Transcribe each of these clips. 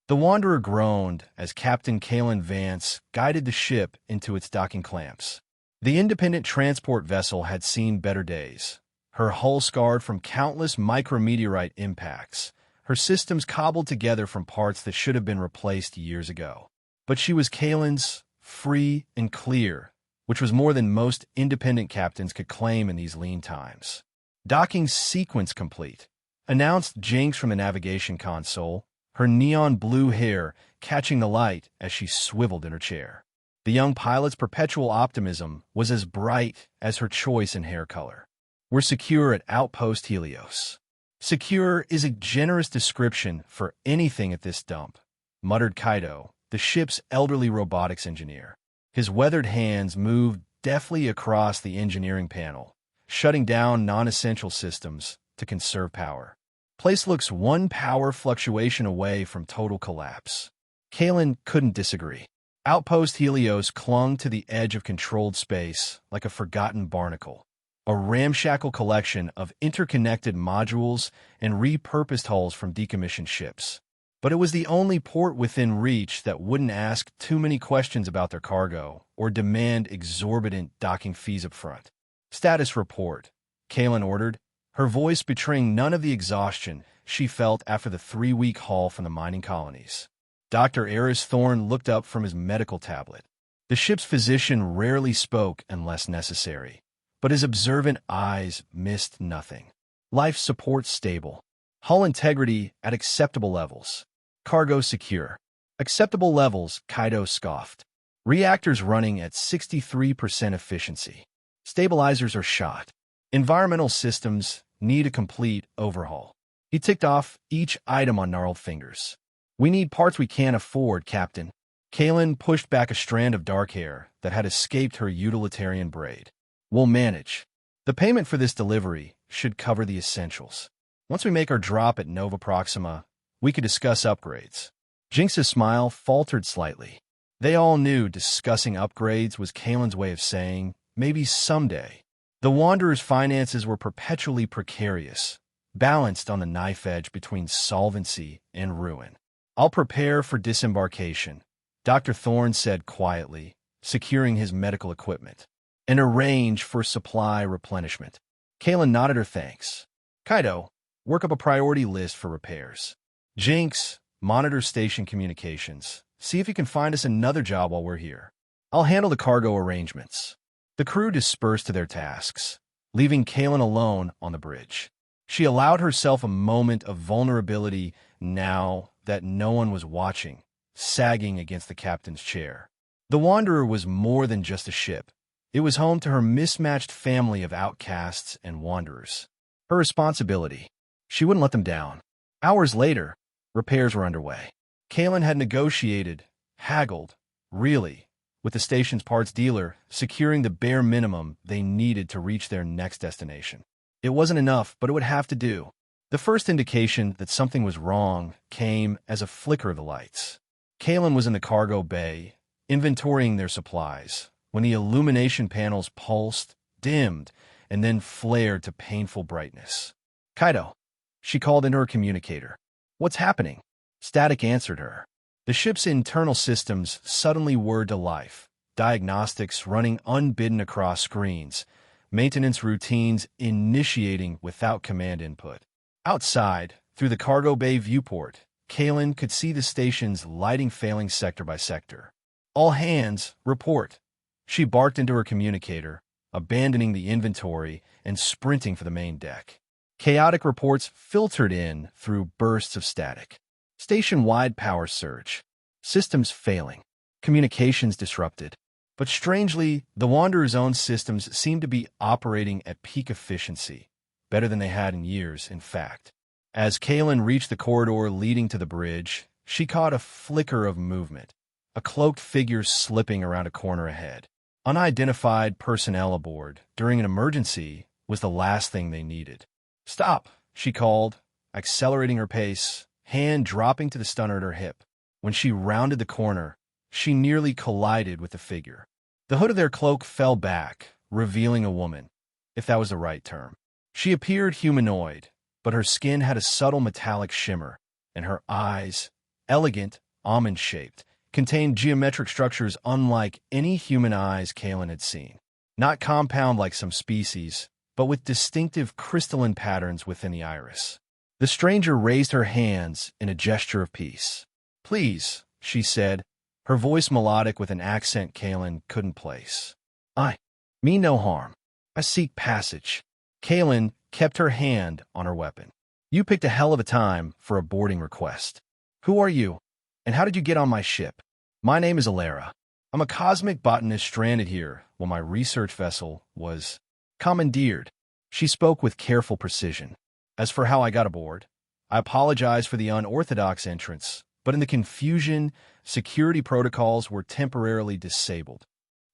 The Wanderer groaned as Captain Kalen Vance guided the ship into its docking clamps. The independent transport vessel had seen better days, her hull scarred from countless micrometeorite impacts, her systems cobbled together from parts that should have been replaced years ago. But she was Kalen's, free and clear, which was more than most independent captains could claim in these lean times. "Docking sequence complete," announced Jinx from the navigation console, her neon blue hair catching the light as she swiveled in her chair. The young pilot's perpetual optimism was as bright as her choice in hair color. "We're secure at Outpost Helios." "Secure is a generous description for anything at this dump," muttered Kaido, the ship's elderly robotics engineer. His weathered hands moved deftly across the engineering panel, shutting down non-essential systems to conserve power. "Place looks one power fluctuation away from total collapse." Kalen couldn't disagree. Outpost Helios clung to the edge of controlled space like a forgotten barnacle, a ramshackle collection of interconnected modules and repurposed hulls from decommissioned ships. But it was the only port within reach that wouldn't ask too many questions about their cargo or demand exorbitant docking fees up front. "Status report," Kalen ordered, her voice betraying none of the exhaustion she felt after the 3-week haul from the mining colonies. Dr. Eris Thorne looked up from his medical tablet. The ship's physician rarely spoke unless necessary, but his observant eyes missed nothing. "Life support stable. Hull integrity at acceptable levels. Cargo secure." "Acceptable levels," Kaido scoffed. "Reactors running at 63% efficiency. Stabilizers are shot. Environmental systems need a complete overhaul." He ticked off each item on gnarled fingers. "We need parts we can't afford, Captain." Kalen pushed back a strand of dark hair that had escaped her utilitarian braid. "We'll manage. The payment for this delivery should cover the essentials. Once we make our drop at Nova Proxima, we could discuss upgrades." Jinx's smile faltered slightly. They all knew discussing upgrades was Kalen's way of saying, maybe someday. The Wanderer's finances were perpetually precarious, balanced on the knife edge between solvency and ruin. "I'll prepare for disembarkation," Dr. Thorne said quietly, securing his medical equipment, "and arrange for supply replenishment." Kalen nodded her thanks. "Kaido, work up a priority list for repairs. Jinx, monitor station communications. See if you can find us another job while we're here. I'll handle the cargo arrangements." The crew dispersed to their tasks, leaving Kalen alone on the bridge. She allowed herself a moment of vulnerability now that no one was watching, sagging against the captain's chair. The Wanderer was more than just a ship. It was home to her mismatched family of outcasts and wanderers. Her responsibility. She wouldn't let them down. Hours later, repairs were underway. Kalen had negotiated, haggled, really, with the station's parts dealer, securing the bare minimum they needed to reach their next destination. It wasn't enough, but it would have to do. The first indication that something was wrong came as a flicker of the lights. Kalen was in the cargo bay, inventorying their supplies, when the illumination panels pulsed, dimmed, and then flared to painful brightness. "Kaido," she called into her communicator. "What's happening?" Static answered her. The ship's internal systems suddenly whirred to life, diagnostics running unbidden across screens, maintenance routines initiating without command input. Outside, through the cargo bay viewport, Kalen could see the station's lighting failing sector by sector. "All hands, report." She barked into her communicator, abandoning the inventory and sprinting for the main deck. Chaotic reports filtered in through bursts of static. Station-wide power surge. Systems failing. Communications disrupted. But strangely, the Wanderer's own systems seemed to be operating at peak efficiency, better than they had in years, in fact. As Kalen reached the corridor leading to the bridge, she caught a flicker of movement, a cloaked figure slipping around a corner ahead. Unidentified personnel aboard during an emergency was the last thing they needed. "Stop," she called, accelerating her pace, hand dropping to the stunner at her hip. When she rounded the corner, she nearly collided with the figure. The hood of their cloak fell back, revealing a woman, if that was the right term. She appeared humanoid, but her skin had a subtle metallic shimmer, and her eyes, elegant, almond-shaped, contained geometric structures unlike any human eyes Kalen had seen. Not compound like some species, but with distinctive crystalline patterns within the iris. The stranger raised her hands in a gesture of peace. "Please," she said, her voice melodic with an accent Kalen couldn't place. "I mean no harm. I seek passage." Kalen kept her hand on her weapon. "You picked a hell of a time for a boarding request. Who are you, and how did you get on my ship?" "My name is Alara. I'm a cosmic botanist stranded here while my research vessel was commandeered." She spoke with careful precision. "As for how I got aboard, I apologize for the unorthodox entrance, but in the confusion, security protocols were temporarily disabled."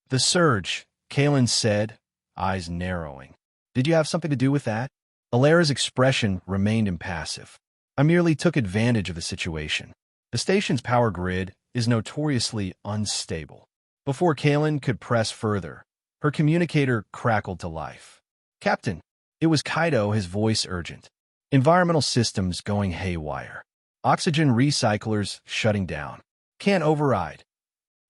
"The surge," Kalen said, eyes narrowing. "Did you have something to do with that?" Alara's expression remained impassive. "I merely took advantage of the situation. The station's power grid is notoriously unstable." Before Kalen could press further, her communicator crackled to life. "Captain," it was Kaido, his voice urgent. "Environmental systems going haywire. Oxygen recyclers shutting down. Can't override."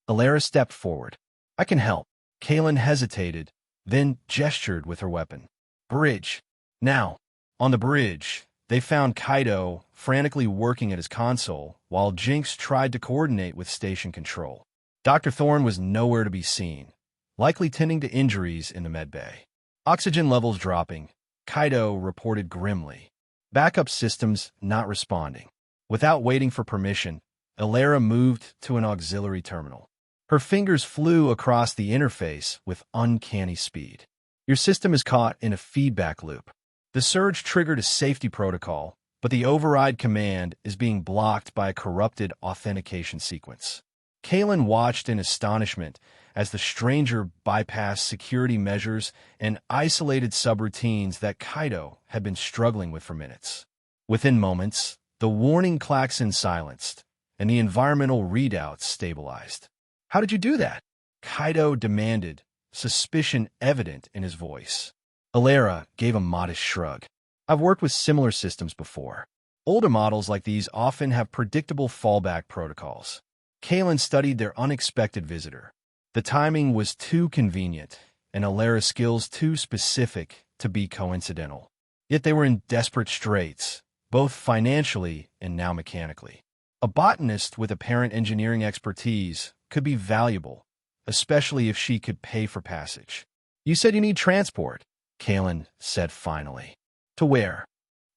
Alara stepped forward. "I can help." Kalen hesitated, then gestured with her weapon. "Bridge." Now, on the bridge, they found Kaido frantically working at his console, while Jinx tried to coordinate with station control. Dr. Thorne was nowhere to be seen, likely tending to injuries in the medbay. Oxygen levels dropping, Kaido reported grimly. Backup systems not responding. Without waiting for permission, Alara moved to an auxiliary terminal. Her fingers flew across the interface with uncanny speed. "Your system is caught in a feedback loop. The surge triggered a safety protocol, but the override command is being blocked by a corrupted authentication sequence." Kalen watched in astonishment as the stranger bypassed security measures and isolated subroutines that Kaido had been struggling with for minutes. Within moments, the warning klaxon silenced, and the environmental readouts stabilized. "How did you do that?" Kaido demanded, suspicion evident in his voice. Alara gave a modest shrug. "I've worked with similar systems before. Older models like these often have predictable fallback protocols." Kalen studied their unexpected visitor. The timing was too convenient, and Alara's skills too specific to be coincidental. Yet they were in desperate straits, both financially and now mechanically. A botanist with apparent engineering expertise could be valuable, especially if she could pay for passage. "You said you need transport," Kalen said finally. "To where?"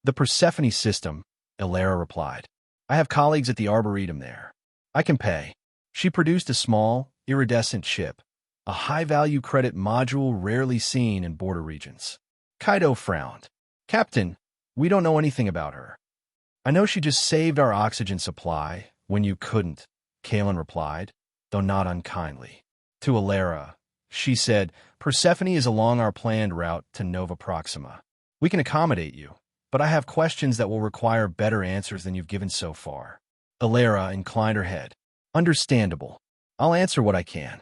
"The Persephone system," Alara replied. "I have colleagues at the Arboretum there. I can pay." She produced a small, iridescent chip, a high-value credit module rarely seen in border regions. Kaido frowned. "Captain, we don't know anything about her." "I know she just saved our oxygen supply when you couldn't," Kalen replied, though not unkindly. To Alara, she said, "Persephone is along our planned route to Nova Proxima. We can accommodate you, but I have questions that will require better answers than you've given so far." Alara inclined her head. "Understandable. I'll answer what I can."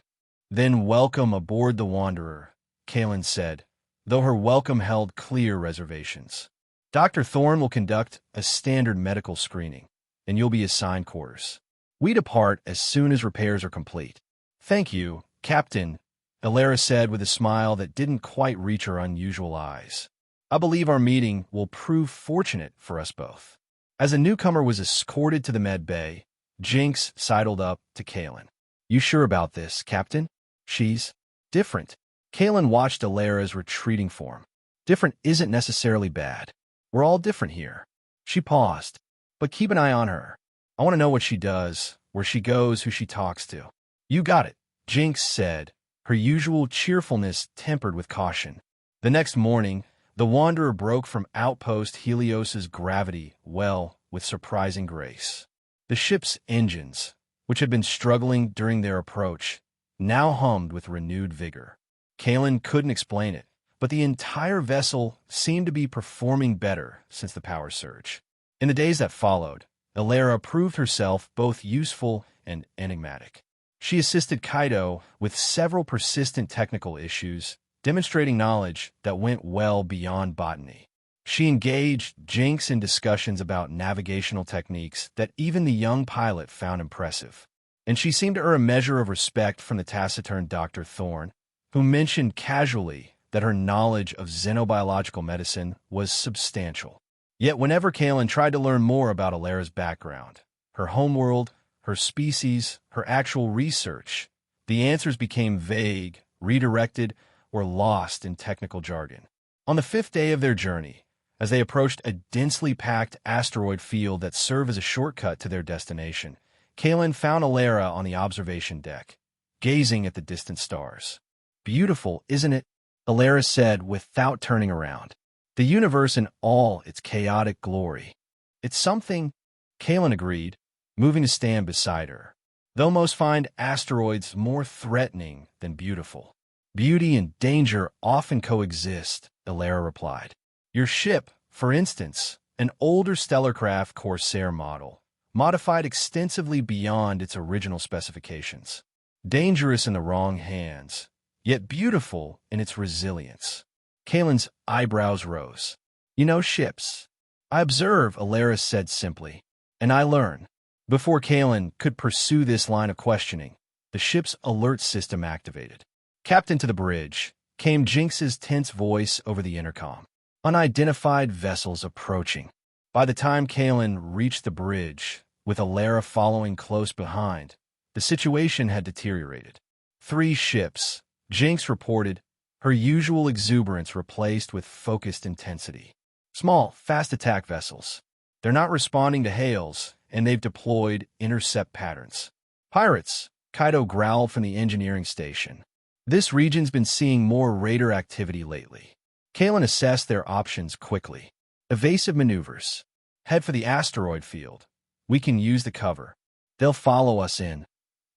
"Then welcome aboard the Wanderer," Kalen said, though her welcome held clear reservations. "Dr. Thorne will conduct a standard medical screening, and you'll be assigned quarters. We depart as soon as repairs are complete." "Thank you, Captain," Alara said with a smile that didn't quite reach her unusual eyes. "I believe our meeting will prove fortunate for us both." As a newcomer was escorted to the med bay, Jinx sidled up to Kalen. "You sure about this, Captain? She's different." Kalen watched Alara's retreating form. "Different isn't necessarily bad. We're all different here." She paused. "But keep an eye on her. I want to know what she does, where she goes, who she talks to." "You got it," Jinx said, her usual cheerfulness tempered with caution. The next morning, the Wanderer broke from outpost Helios's gravity well with surprising grace. The ship's engines, which had been struggling during their approach, now hummed with renewed vigor. Kalen couldn't explain it, but the entire vessel seemed to be performing better since the power surge. In the days that followed, Alara proved herself both useful and enigmatic. She assisted Kaido with several persistent technical issues, demonstrating knowledge that went well beyond botany. She engaged Jinx in discussions about navigational techniques that even the young pilot found impressive. And she seemed to earn a measure of respect from the taciturn Dr. Thorne, who mentioned casually that her knowledge of xenobiological medicine was substantial. Yet whenever Kaelin tried to learn more about Alara's background, her homeworld, her species, her actual research, the answers became vague, redirected, or lost in technical jargon. On the fifth day of their journey, as they approached a densely packed asteroid field that served as a shortcut to their destination, Kaelin found Alara on the observation deck, gazing at the distant stars. "Beautiful, isn't it?" Alara said without turning around. "The universe in all its chaotic glory." "It's something," Kaelin agreed, moving to stand beside her. "Though most find asteroids more threatening than beautiful. Beauty and danger often coexist," Alara replied. "Your ship, for instance, an older stellar craft Corsair model, modified extensively beyond its original specifications. Dangerous in the wrong hands, yet beautiful in its resilience." Kaelin's eyebrows rose. "You know ships." "I observe," Alara said simply, "and I learn." Before Kaelin could pursue this line of questioning, the ship's alert system activated. "Captain, to the bridge," came Jinx's tense voice over the intercom. "Unidentified vessels approaching." By the time Kaelin reached the bridge, with Alara following close behind, the situation had deteriorated. 3 ships, Jinx reported, her usual exuberance replaced with focused intensity. "Small, fast attack vessels. They're not responding to hails, and they've deployed intercept patterns." "Pirates," Kaido growled from the engineering station. "This region's been seeing more raider activity lately." Kaelin assessed their options quickly. "Evasive maneuvers. Head for the asteroid field. We can use the cover. They'll follow us in,"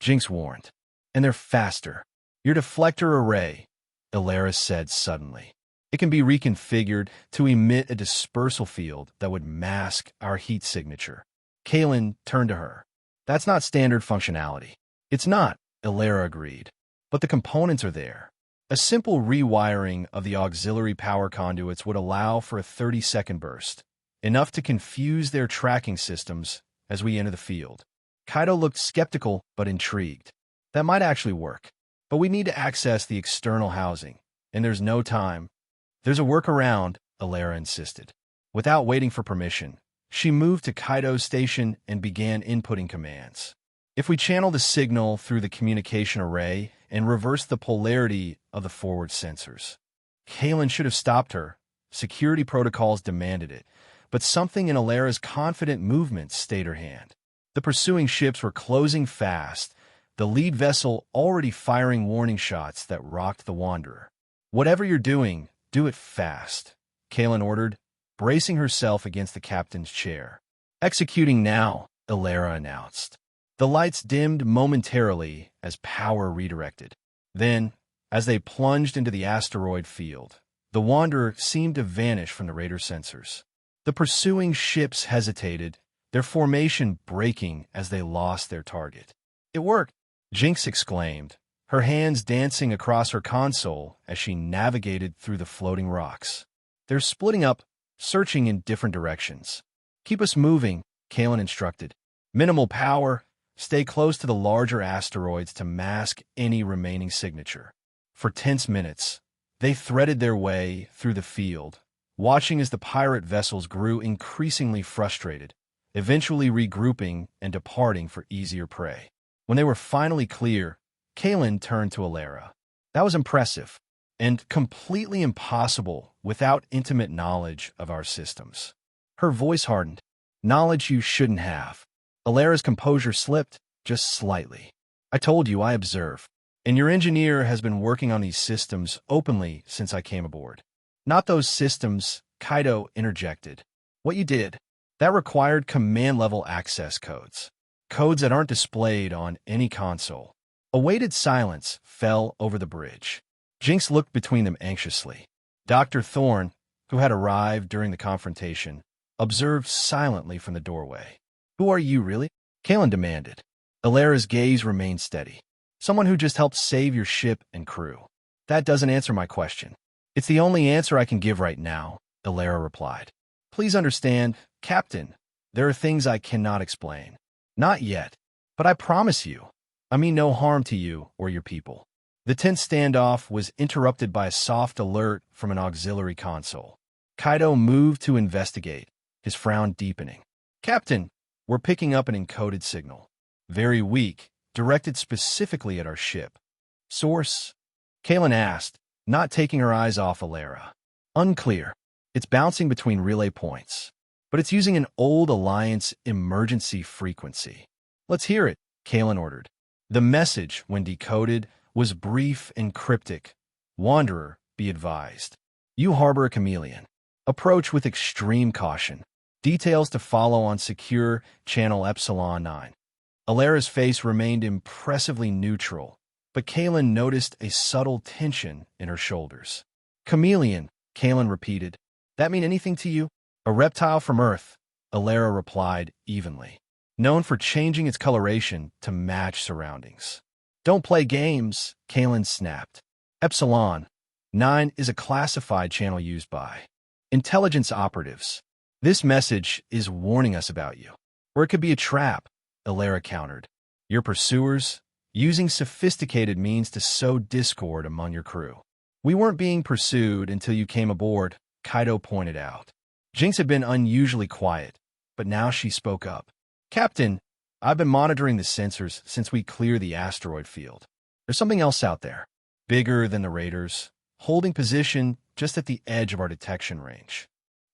Jinx warned. "And they're faster." "Your deflector array," Alara said suddenly. "It can be reconfigured to emit a dispersal field that would mask our heat signature." Kaelin turned to her. "That's not standard functionality." "It's not," Alara agreed. "But the components are there." A simple rewiring of the auxiliary power conduits would allow for a 30-second burst, enough to confuse their tracking systems as we enter the field. Kaido looked skeptical but intrigued. "That might actually work. But we need to access the external housing, and there's no time." "There's a workaround," Alara insisted. Without waiting for permission, she moved to Kaido's station and began inputting commands. "If we channel the signal through the communication array and reverse the polarity of the forward sensors." Kaelin should have stopped her. Security protocols demanded it, but something in Alara's confident movements stayed her hand. The pursuing ships were closing fast, the lead vessel already firing warning shots that rocked the Wanderer. "Whatever you're doing, do it fast," Kaelin ordered, bracing herself against the captain's chair. "Executing now," Alara announced. The lights dimmed momentarily as power redirected. Then, as they plunged into the asteroid field, the Wanderer seemed to vanish from the radar sensors. The pursuing ships hesitated, their formation breaking as they lost their target. "It worked," Jinx exclaimed, her hands dancing across her console as she navigated through the floating rocks. "They're splitting up, searching in different directions." "Keep us moving," Kaelin instructed. "Minimal power. Stay close to the larger asteroids to mask any remaining signature." For tense minutes, they threaded their way through the field, watching as the pirate vessels grew increasingly frustrated, eventually regrouping and departing for easier prey. When they were finally clear, Kaelin turned to Alara. "That was impressive, and completely impossible without intimate knowledge of our systems." Her voice hardened. "Knowledge you shouldn't have." Alara's composure slipped, just slightly. "I told you I observe. And your engineer has been working on these systems openly since I came aboard." "Not those systems," Kaido interjected. "What you did. That required command-level access codes. Codes that aren't displayed on any console." A weighted silence fell over the bridge. Jinx looked between them anxiously. Dr. Thorne, who had arrived during the confrontation, observed silently from the doorway. "Who are you, really?" Kaelin demanded. Alara's gaze remained steady. "Someone who just helped save your ship and crew." "That doesn't answer my question." "It's the only answer I can give right now," Alara replied. Please understand, Captain, there are things I cannot explain. Not yet, but I promise you, I mean no harm to you or your people. The tense standoff was interrupted by a soft alert from an auxiliary console. Kaido moved to investigate, his frown deepening. Captain, we're picking up an encoded signal. Very weak, directed specifically at our ship. Source? Kalen asked, not taking her eyes off Alara. Unclear. It's bouncing between relay points, but it's using an old Alliance emergency frequency. Let's hear it, Kalen ordered. The message, when decoded, was brief and cryptic. Wanderer, be advised. You harbor a chameleon. Approach with extreme caution. Details to follow on secure channel Epsilon 9. Alara's face remained impressively neutral, but Kalen noticed a subtle tension in her shoulders. Chameleon, Kalen repeated. That mean anything to you? A reptile from Earth, Alara replied evenly, known for changing its coloration to match surroundings. Don't play games, Kalen snapped. Epsilon 9 is a classified channel used by intelligence operatives. This message is warning us about you. Or it could be a trap, Alara countered. Your pursuers, using sophisticated means to sow discord among your crew. We weren't being pursued until you came aboard, Kaido pointed out. Jinx had been unusually quiet, but now she spoke up. Captain, I've been monitoring the sensors since we cleared the asteroid field. There's something else out there, bigger than the raiders, holding position just at the edge of our detection range.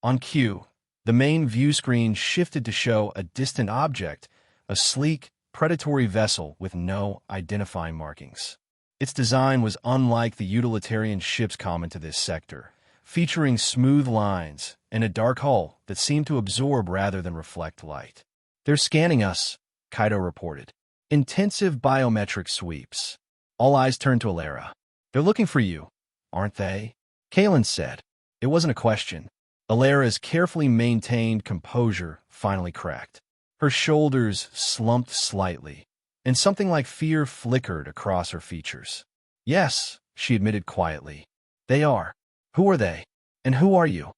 On cue, the main view screen shifted to show a distant object, a sleek, predatory vessel with no identifying markings. Its design was unlike the utilitarian ships common to this sector, featuring smooth lines and a dark hull that seemed to absorb rather than reflect light. They're scanning us, Kaido reported. Intensive biometric sweeps. All eyes turned to Alara. They're looking for you, aren't they? Kalen said. It wasn't a question. Alara's carefully maintained composure finally cracked. Her shoulders slumped slightly, and something like fear flickered across her features. Yes, she admitted quietly. They are. Who are they? And who are you?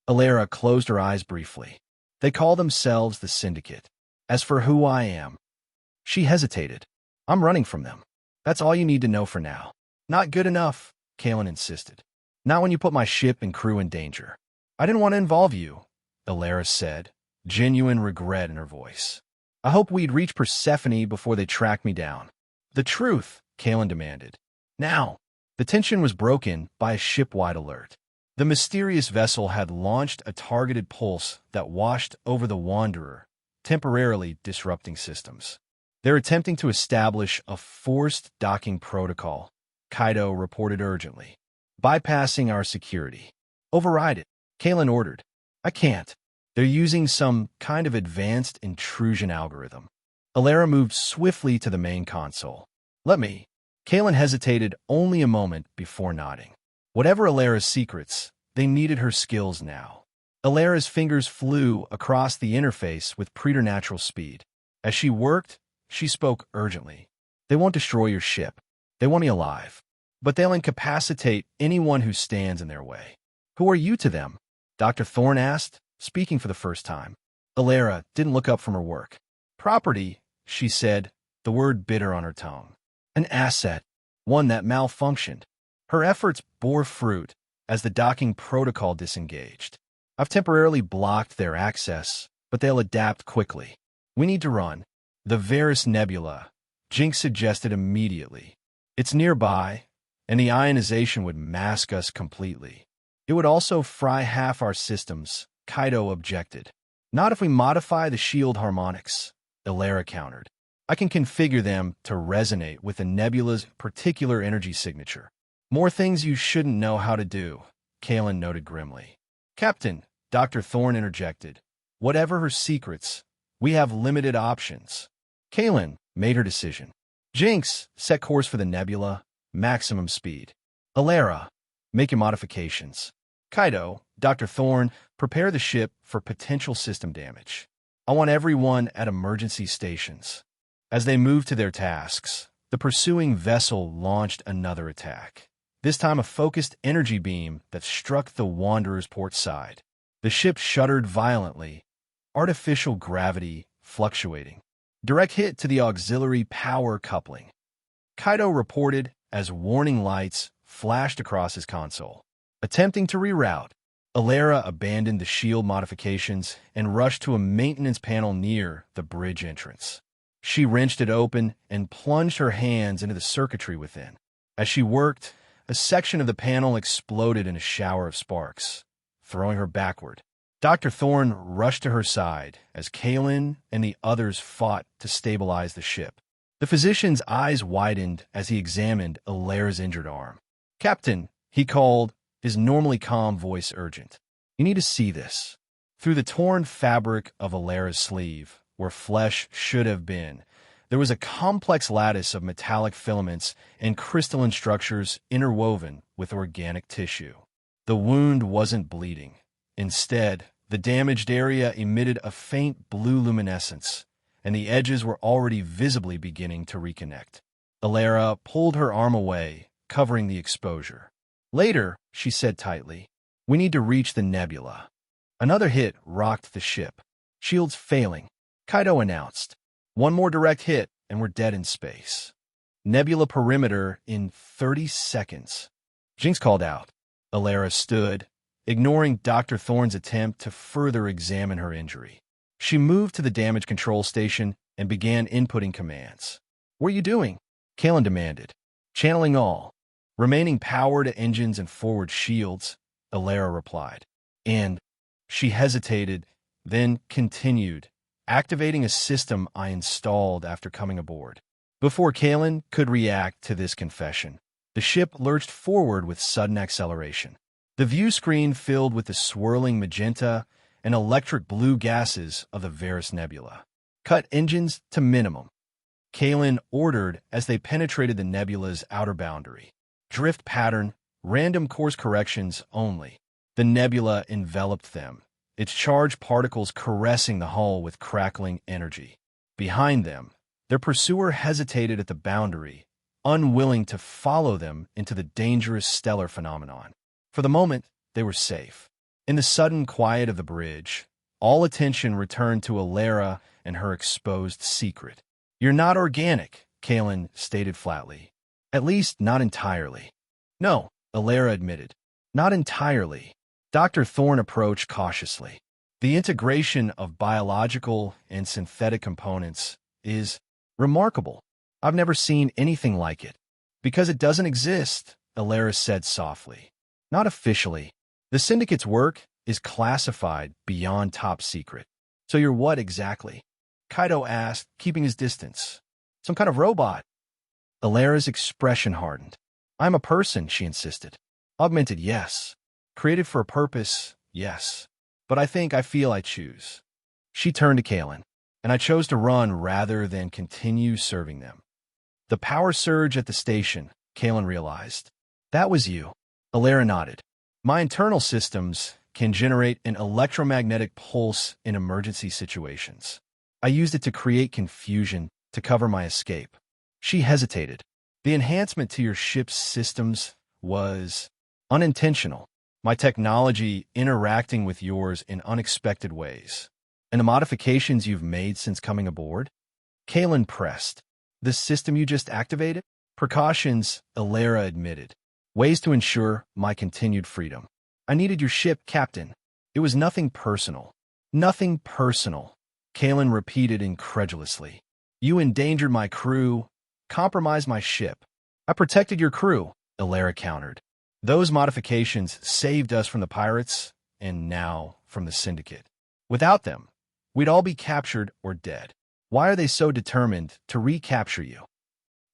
Alara closed her eyes briefly. They call themselves the Syndicate. As for who I am, she hesitated. I'm running from them. That's all you need to know for now. Not good enough, Kalen insisted. Not when you put my ship and crew in danger. I didn't want to involve you, Alara said, genuine regret in her voice. I hope we'd reach Persephone before they track me down. The truth, Kalen demanded. Now, the tension was broken by a ship-wide alert. The mysterious vessel had launched a targeted pulse that washed over the Wanderer, temporarily disrupting systems. They're attempting to establish a forced docking protocol, Kaido reported urgently. Bypassing our security. Override it, Kalen ordered. I can't. They're using some kind of advanced intrusion algorithm. Alara moved swiftly to the main console. Let me. Kalen hesitated only a moment before nodding. Whatever Alara's secrets, they needed her skills now. Alara's fingers flew across the interface with preternatural speed. As she worked, she spoke urgently. They won't destroy your ship. They want me alive. But they'll incapacitate anyone who stands in their way. Who are you to them? Dr. Thorne asked, speaking for the first time. Alara didn't look up from her work. Property, she said, the word bitter on her tongue. An asset, one that malfunctioned. Her efforts bore fruit as the docking protocol disengaged. I've temporarily blocked their access, but they'll adapt quickly. We need to run. The Varus Nebula, Jinx suggested immediately. It's nearby, and the ionization would mask us completely. It would also fry half our systems, Kaido objected. Not if we modify the shield harmonics, Alara countered. I can configure them to resonate with the nebula's particular energy signature. More things you shouldn't know how to do, Kalen noted grimly. Captain, Dr. Thorne interjected. Whatever her secrets, we have limited options. Kalen made her decision. Jinx, set course for the nebula, maximum speed. Alara, make your modifications. Kaido, Dr. Thorne, prepare the ship for potential system damage. I want everyone at emergency stations. As they moved to their tasks, the pursuing vessel launched another attack. this time a focused energy beam that struck the Wanderer's port side. The ship shuddered violently, artificial gravity fluctuating. Direct hit to the auxiliary power coupling. Kaido reported as warning lights flashed across his console. Attempting to reroute, Alara abandoned the shield modifications and rushed to a maintenance panel near the bridge entrance. She wrenched it open and plunged her hands into the circuitry within. As she worked, a section of the panel exploded in a shower of sparks, throwing her backward. Dr. Thorne rushed to her side as Kalen and the others fought to stabilize the ship. The physician's eyes widened as he examined Alara's injured arm. "Captain," he called, his normally calm voice urgent. "You need to see this." Through the torn fabric of Alara's sleeve, where flesh should have been, there was a complex lattice of metallic filaments and crystalline structures interwoven with organic tissue. The wound wasn't bleeding. Instead, the damaged area emitted a faint blue luminescence, and the edges were already visibly beginning to reconnect. Alara pulled her arm away, covering the exposure. "Later," she said tightly, "we need to reach the nebula." Another hit rocked the ship. "Shields failing," Kaido announced. "One more direct hit, and we're dead in space. Nebula perimeter in 30 seconds. Jinx called out. Alara stood, ignoring Dr. Thorne's attempt to further examine her injury. She moved to the damage control station and began inputting commands. "What are you doing?" Kalen demanded. "Channeling all. Remaining power to engines and forward shields," Alara replied. "And..." She hesitated, then continued, activating a system I installed after coming aboard. Before Kalen could react to this confession, the ship lurched forward with sudden acceleration. The view screen filled with the swirling magenta and electric blue gases of the Varus Nebula. "Cut engines to minimum," Kalen ordered as they penetrated the nebula's outer boundary. "Drift pattern, random course corrections only." The nebula enveloped them, its charged particles caressing the hull with crackling energy. Behind them, their pursuer hesitated at the boundary, unwilling to follow them into the dangerous stellar phenomenon. For the moment, they were safe. In the sudden quiet of the bridge, all attention returned to Alara and her exposed secret. "You're not organic," Kalen stated flatly. "At least, not entirely." "No," Alara admitted. "Not entirely." Dr. Thorne approached cautiously. "The integration of biological and synthetic components is remarkable. I've never seen anything like it." "Because it doesn't exist," Alara said softly. "Not officially. The Syndicate's work is classified beyond top secret." "So you're what exactly?" Kaido asked, keeping his distance. "Some kind of robot?" Alara's expression hardened. "I'm a person," she insisted. "Augmented, yes. Created for a purpose, yes. But I think I feel I choose." She turned to Kalen. "And I chose to run rather than continue serving them." The power surge at the station, Kalen realized. "That was you." Alara nodded. "My internal systems can generate an electromagnetic pulse in emergency situations. I used it to create confusion to cover my escape." She hesitated. "The enhancement to your ship's systems was unintentional. My technology interacting with yours in unexpected ways. And the modifications you've made since coming aboard?" Kalen pressed. "The system you just activated?" "Precautions," Alara admitted. "Ways to ensure my continued freedom." "I needed your ship, Captain." "It was nothing personal." "Nothing personal," Kalen repeated incredulously. "You endangered my crew, compromised my ship." "I protected your crew," Alara countered. "Those modifications saved us from the pirates, and now from the Syndicate. Without them, we'd all be captured or dead. Why are they so determined to recapture you?"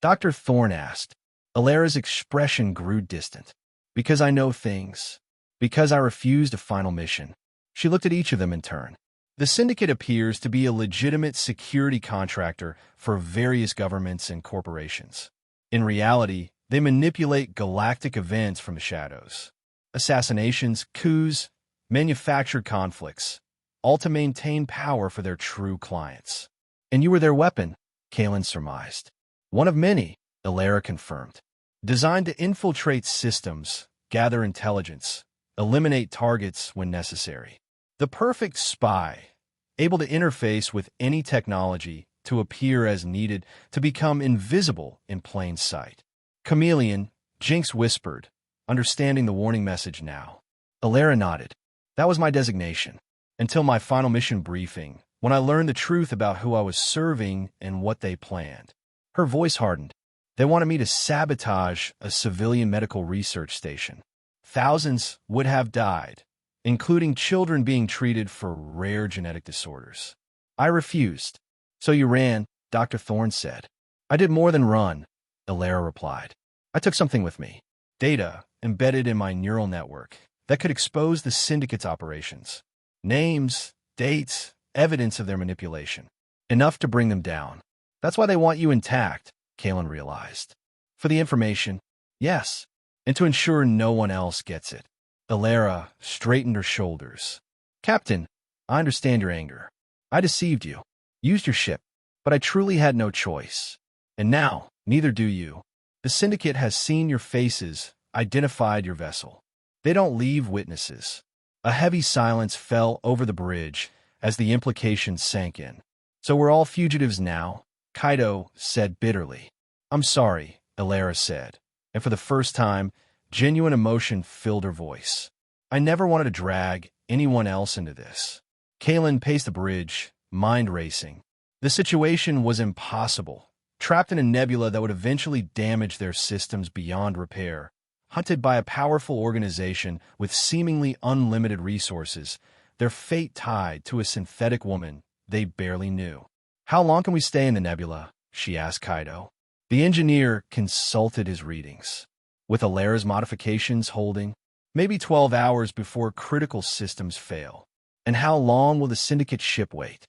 Dr. Thorne asked. Alara's expression grew distant. "Because I know things. Because I refused a final mission." She looked at each of them in turn. The Syndicate appears to be a legitimate security contractor for various governments and corporations. In reality, they manipulate galactic events from the shadows. Assassinations, coups, manufactured conflicts, all to maintain power for their true clients. "And you were their weapon," Kalen surmised. "One of many," Alara confirmed. designed to infiltrate systems, gather intelligence, eliminate targets when necessary. The perfect spy, able to interface with any technology, to appear as needed, to become invisible in plain sight. Chameleon, Jinx whispered, understanding the warning message now. Alara nodded. That was my designation. Until my final mission briefing, when I learned the truth about who I was serving and what they planned. Her voice hardened. They wanted me to sabotage a civilian medical research station. Thousands would have died, including children being treated for rare genetic disorders. I refused. So you ran, Dr. Thorne said. I did more than run, Alara replied. I took something with me. Data embedded in my neural network that could expose the syndicate's operations. Names, dates, evidence of their manipulation. Enough to bring them down. That's why they want you intact, Kalen realized. For the information, yes, and to ensure no one else gets it. Alara straightened her shoulders. Captain, I understand your anger. I deceived you. Used your ship, but I truly had no choice. And now, neither do you. The syndicate has seen your faces, identified your vessel. They don't leave witnesses. A heavy silence fell over the bridge as the implications sank in. So we're all fugitives now, Kaido said bitterly. I'm sorry, Alara said, and for the first time, genuine emotion filled her voice. I never wanted to drag anyone else into this. Kalen paced the bridge, mind racing. The situation was impossible. Trapped in a nebula that would eventually damage their systems beyond repair, hunted by a powerful organization with seemingly unlimited resources, their fate tied to a synthetic woman they barely knew. How long can we stay in the nebula? She asked Kaido. The engineer consulted his readings. With Alara's modifications holding, maybe 12 hours before critical systems fail. And how long will the syndicate ship wait?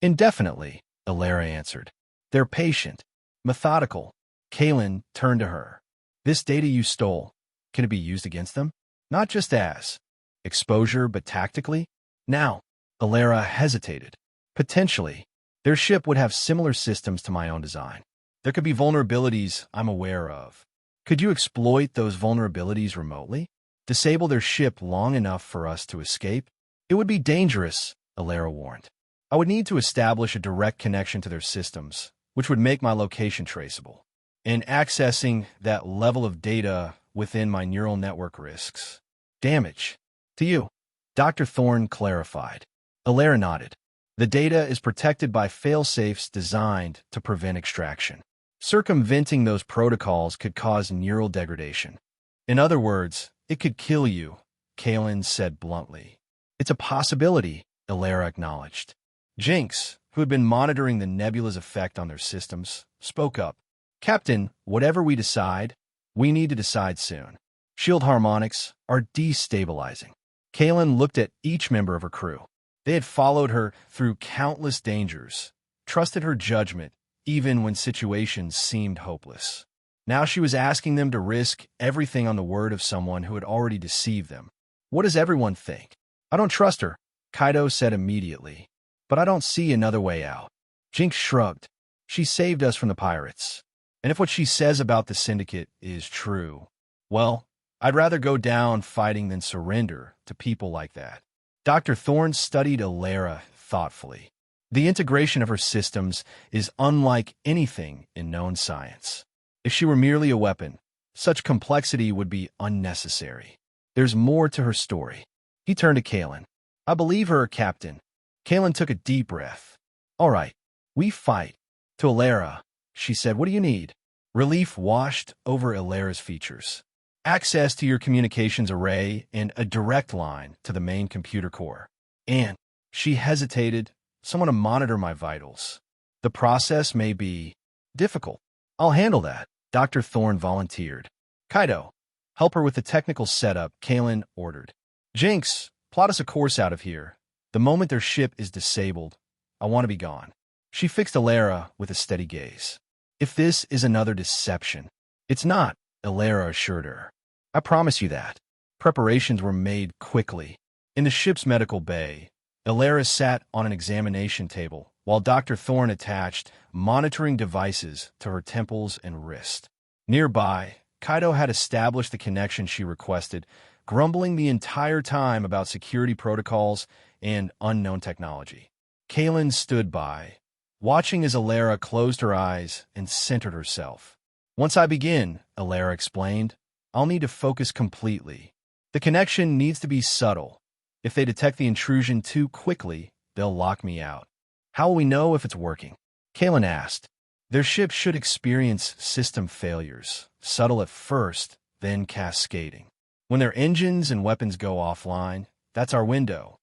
Indefinitely, Alara answered. They're patient, methodical. Kalen turned to her. This data you stole, can it be used against them? Not just as exposure, but tactically? Now, Alara hesitated. Potentially, their ship would have similar systems to my own design. There could be vulnerabilities I'm aware of. Could you exploit those vulnerabilities remotely? Disable their ship long enough for us to escape? It would be dangerous, Alara warned. I would need to establish a direct connection to their systems, which would make my location traceable. And accessing that level of data within my neural network risks damage to you. Dr. Thorne clarified. Alara nodded. The data is protected by fail-safes designed to prevent extraction. Circumventing those protocols could cause neural degradation. In other words, it could kill you, Kalen said bluntly. It's a possibility, Alara acknowledged. Jinx, who had been monitoring the nebula's effect on their systems, spoke up. Captain, whatever we decide, we need to decide soon. Shield harmonics are destabilizing. Kalen looked at each member of her crew. They had followed her through countless dangers, trusted her judgment, even when situations seemed hopeless. Now she was asking them to risk everything on the word of someone who had already deceived them. What does everyone think? I don't trust her, Kaido said immediately. But I don't see another way out. Jinx shrugged. She saved us from the pirates. And if what she says about the syndicate is true, well, I'd rather go down fighting than surrender to people like that. Dr. Thorne studied Alara thoughtfully. The integration of her systems is unlike anything in known science. If she were merely a weapon, such complexity would be unnecessary. There's more to her story. He turned to Kalen. I believe her, Captain. Kalen took a deep breath. All right, we fight. To Alara, she said, what do you need? Relief washed over Alara's features. Access to your communications array and a direct line to the main computer core. And, she hesitated, someone to monitor my vitals. The process may be difficult. I'll handle that, Dr. Thorne volunteered. Kaido, help her with the technical setup, Kalen ordered. Jinx, plot us a course out of here. The moment their ship is disabled, I want to be gone. She fixed Alara with a steady gaze. If this is another deception, it's not, Alara assured her. I promise you that. Preparations were made quickly. In the ship's medical bay, Alara sat on an examination table while Dr. Thorne attached monitoring devices to her temples and wrist. Nearby, Kaido had established the connection she requested, grumbling the entire time about security protocols and unknown technology. Kaylin stood by, watching as Alara closed her eyes and centered herself. "Once I begin," Alara explained, "I'll need to focus completely. The connection needs to be subtle. If they detect the intrusion too quickly, they'll lock me out." "How will we know if it's working?" Kaylin asked. "Their ship should experience system failures, subtle at first, then cascading. When their engines and weapons go offline, that's our window."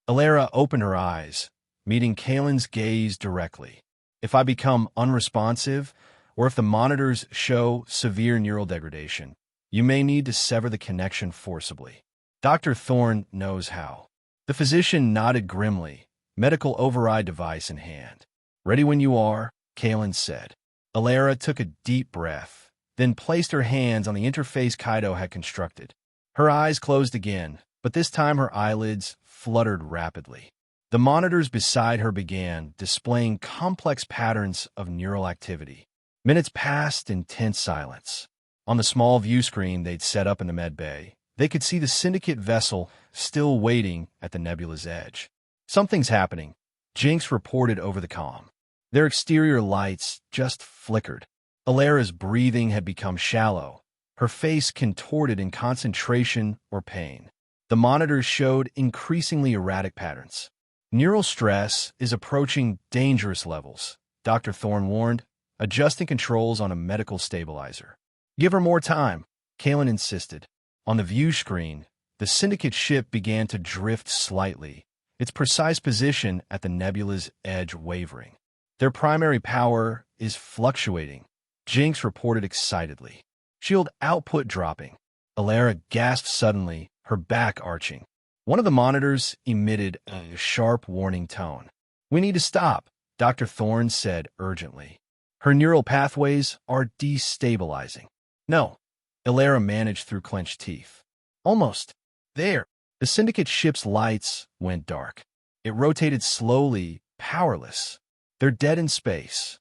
Alara opened her eyes, meeting Kaylin's gaze directly. "If I become unresponsive, or if the monitors show severe neural degradation, you may need to sever the connection forcibly. Dr. Thorne knows how." The physician nodded grimly, medical override device in hand. "Ready when you are," Kaylin said. Alara took a deep breath, then placed her hands on the interface Kaido had constructed. Her eyes closed again, but this time her eyelids fluttered rapidly. The monitors beside her began displaying complex patterns of neural activity. Minutes passed in tense silence. On the small view screen they'd set up in the med bay, they could see the Syndicate vessel still waiting at the nebula's edge. "Something's happening," Jinx reported over the comm. Their exterior lights just flickered. Alara's breathing had become shallow, her face contorted in concentration or pain. The monitors showed increasingly erratic patterns. "Neural stress is approaching dangerous levels," Dr. Thorne warned, adjusting controls on a medical stabilizer. "Give her more time," Kaylin insisted. On the view screen, the Syndicate ship began to drift slightly, its precise position at the nebula's edge wavering. "Their primary power is fluctuating," Jinx reported excitedly. "Shield output dropping." Alara gasped suddenly, her back arching. One of the monitors emitted a sharp warning tone. "We need to stop," Dr. Thorne said urgently. "Her neural pathways are destabilizing." "No," Alara managed through clenched teeth. "Almost. There." The Syndicate ship's lights went dark. It rotated slowly, powerless. "They're dead in space."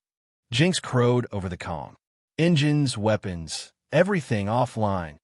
Jinx crowed over the comm. "Engines, weapons, everything offline."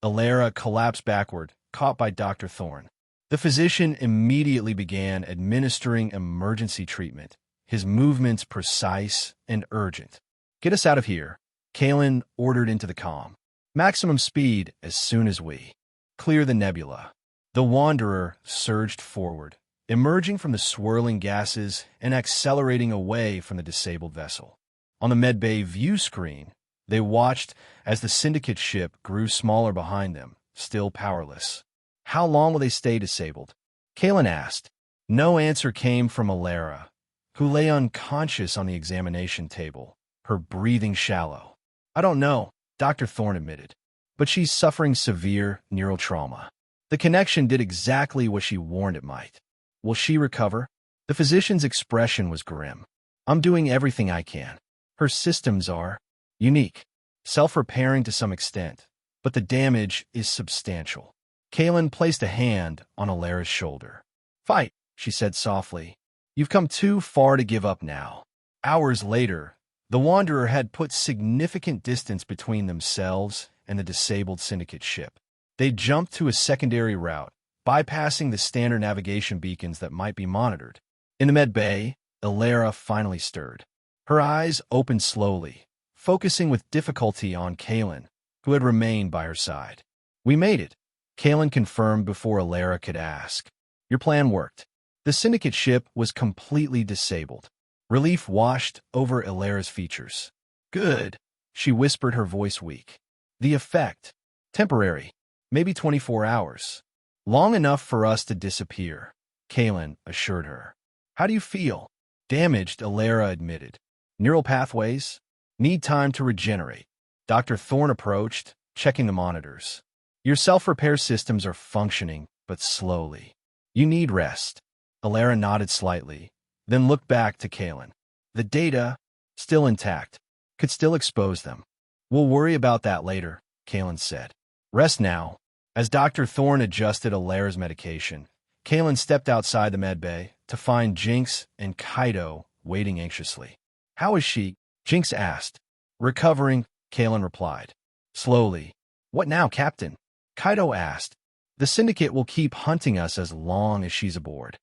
Alara collapsed backward, caught by Dr. Thorne. The physician immediately began administering emergency treatment, his movements precise and urgent. "Get us out of here," Kaylin ordered into the comm. "Maximum speed as soon as we clear the nebula." The Wanderer surged forward, emerging from the swirling gases and accelerating away from the disabled vessel. On the medbay view screen, they watched as the Syndicate ship grew smaller behind them, still powerless. "How long will they stay disabled?" Kaylin asked. No answer came from Alara, who lay unconscious on the examination table, her breathing shallow. "I don't know," Dr. Thorne admitted, "but she's suffering severe neural trauma. The connection did exactly what she warned it might." "Will she recover?" The physician's expression was grim. "I'm doing everything I can. Her systems are unique, self-repairing to some extent, but the damage is substantial." Kaylin placed a hand on Alara's shoulder. "Fight," she said softly. "You've come too far to give up now." Hours later, the Wanderer had put significant distance between themselves and the disabled Syndicate ship. They jumped to a secondary route, bypassing the standard navigation beacons that might be monitored. In the med bay, Alara finally stirred. Her eyes opened slowly, focusing with difficulty on Kaylin, who had remained by her side. "We made it," Kaylin confirmed before Alara could ask. "Your plan worked." The Syndicate ship was completely disabled. Relief washed over Alara's features. "Good," she whispered, her voice weak. "The effect? Temporary. Maybe 24 hours. Long enough for us to disappear," Kaylin assured her. "How do you feel?" "Damaged," Alara admitted. "Neural pathways? Need time to regenerate." Dr. Thorne approached, checking the monitors. "Your self-repair systems are functioning, but slowly. You need rest." Alara nodded slightly, then looked back to Kaylin. "The data, still intact, could still expose them." "We'll worry about that later," Kaylin said. "Rest now." As Dr. Thorne adjusted Alara's medication, Kaylin stepped outside the med bay to find Jinx and Kaido waiting anxiously. "How is she?" Jinx asked. "Recovering," Kaylin replied. Slowly. What now, Captain? Kaido asked. The Syndicate will keep hunting us as long as she's aboard.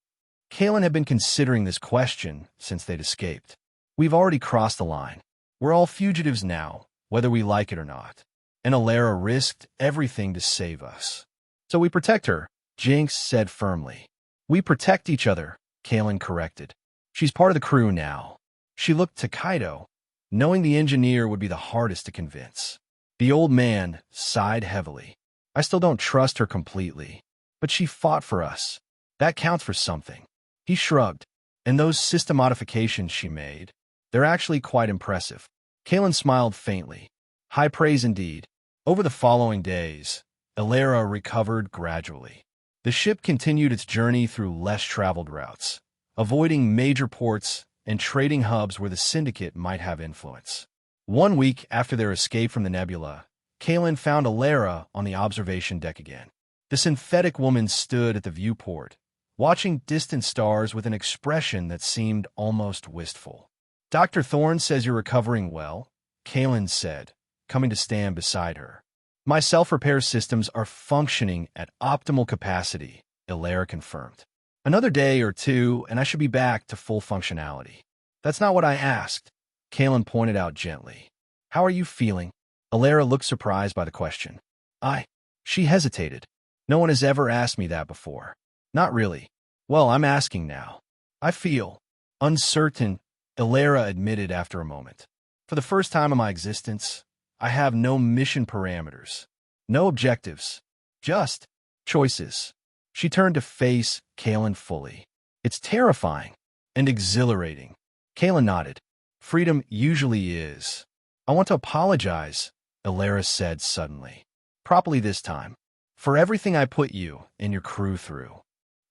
Kalen had been considering this question since they'd escaped. We've already crossed the line. We're all fugitives now, whether we like it or not. And Alara risked everything to save us. So we protect her, Jinx said firmly. We protect each other, Kalen corrected. She's part of the crew now. She looked to Kaido, knowing the engineer would be the hardest to convince. The old man sighed heavily. I still don't trust her completely, but she fought for us. That counts for something. He shrugged. And those system modifications she made, they're actually quite impressive. Kalen smiled faintly. High praise indeed. Over the following days, Alara recovered gradually. The ship continued its journey through less traveled routes, avoiding major ports and trading hubs where the Syndicate might have influence. 1 week after their escape from the nebula, Kalen found Alara on the observation deck again. The synthetic woman stood at the viewport, watching distant stars with an expression that seemed almost wistful. Dr. Thorne says you're recovering well, Kalen said, coming to stand beside her. My self-repair systems are functioning at optimal capacity, Alara confirmed. Another day or two, and I should be back to full functionality. That's not what I asked, Kalen pointed out gently. How are you feeling? Alara looked surprised by the question. She hesitated. No one has ever asked me that before. Not really. Well, I'm asking now. I feel uncertain, Alara admitted after a moment. For the first time in my existence, I have no mission parameters, no objectives, just choices. She turned to face Kalen fully. It's terrifying and exhilarating. Kalen nodded. Freedom usually is. I want to apologize, Alara said suddenly. Properly this time. For everything I put you and your crew through.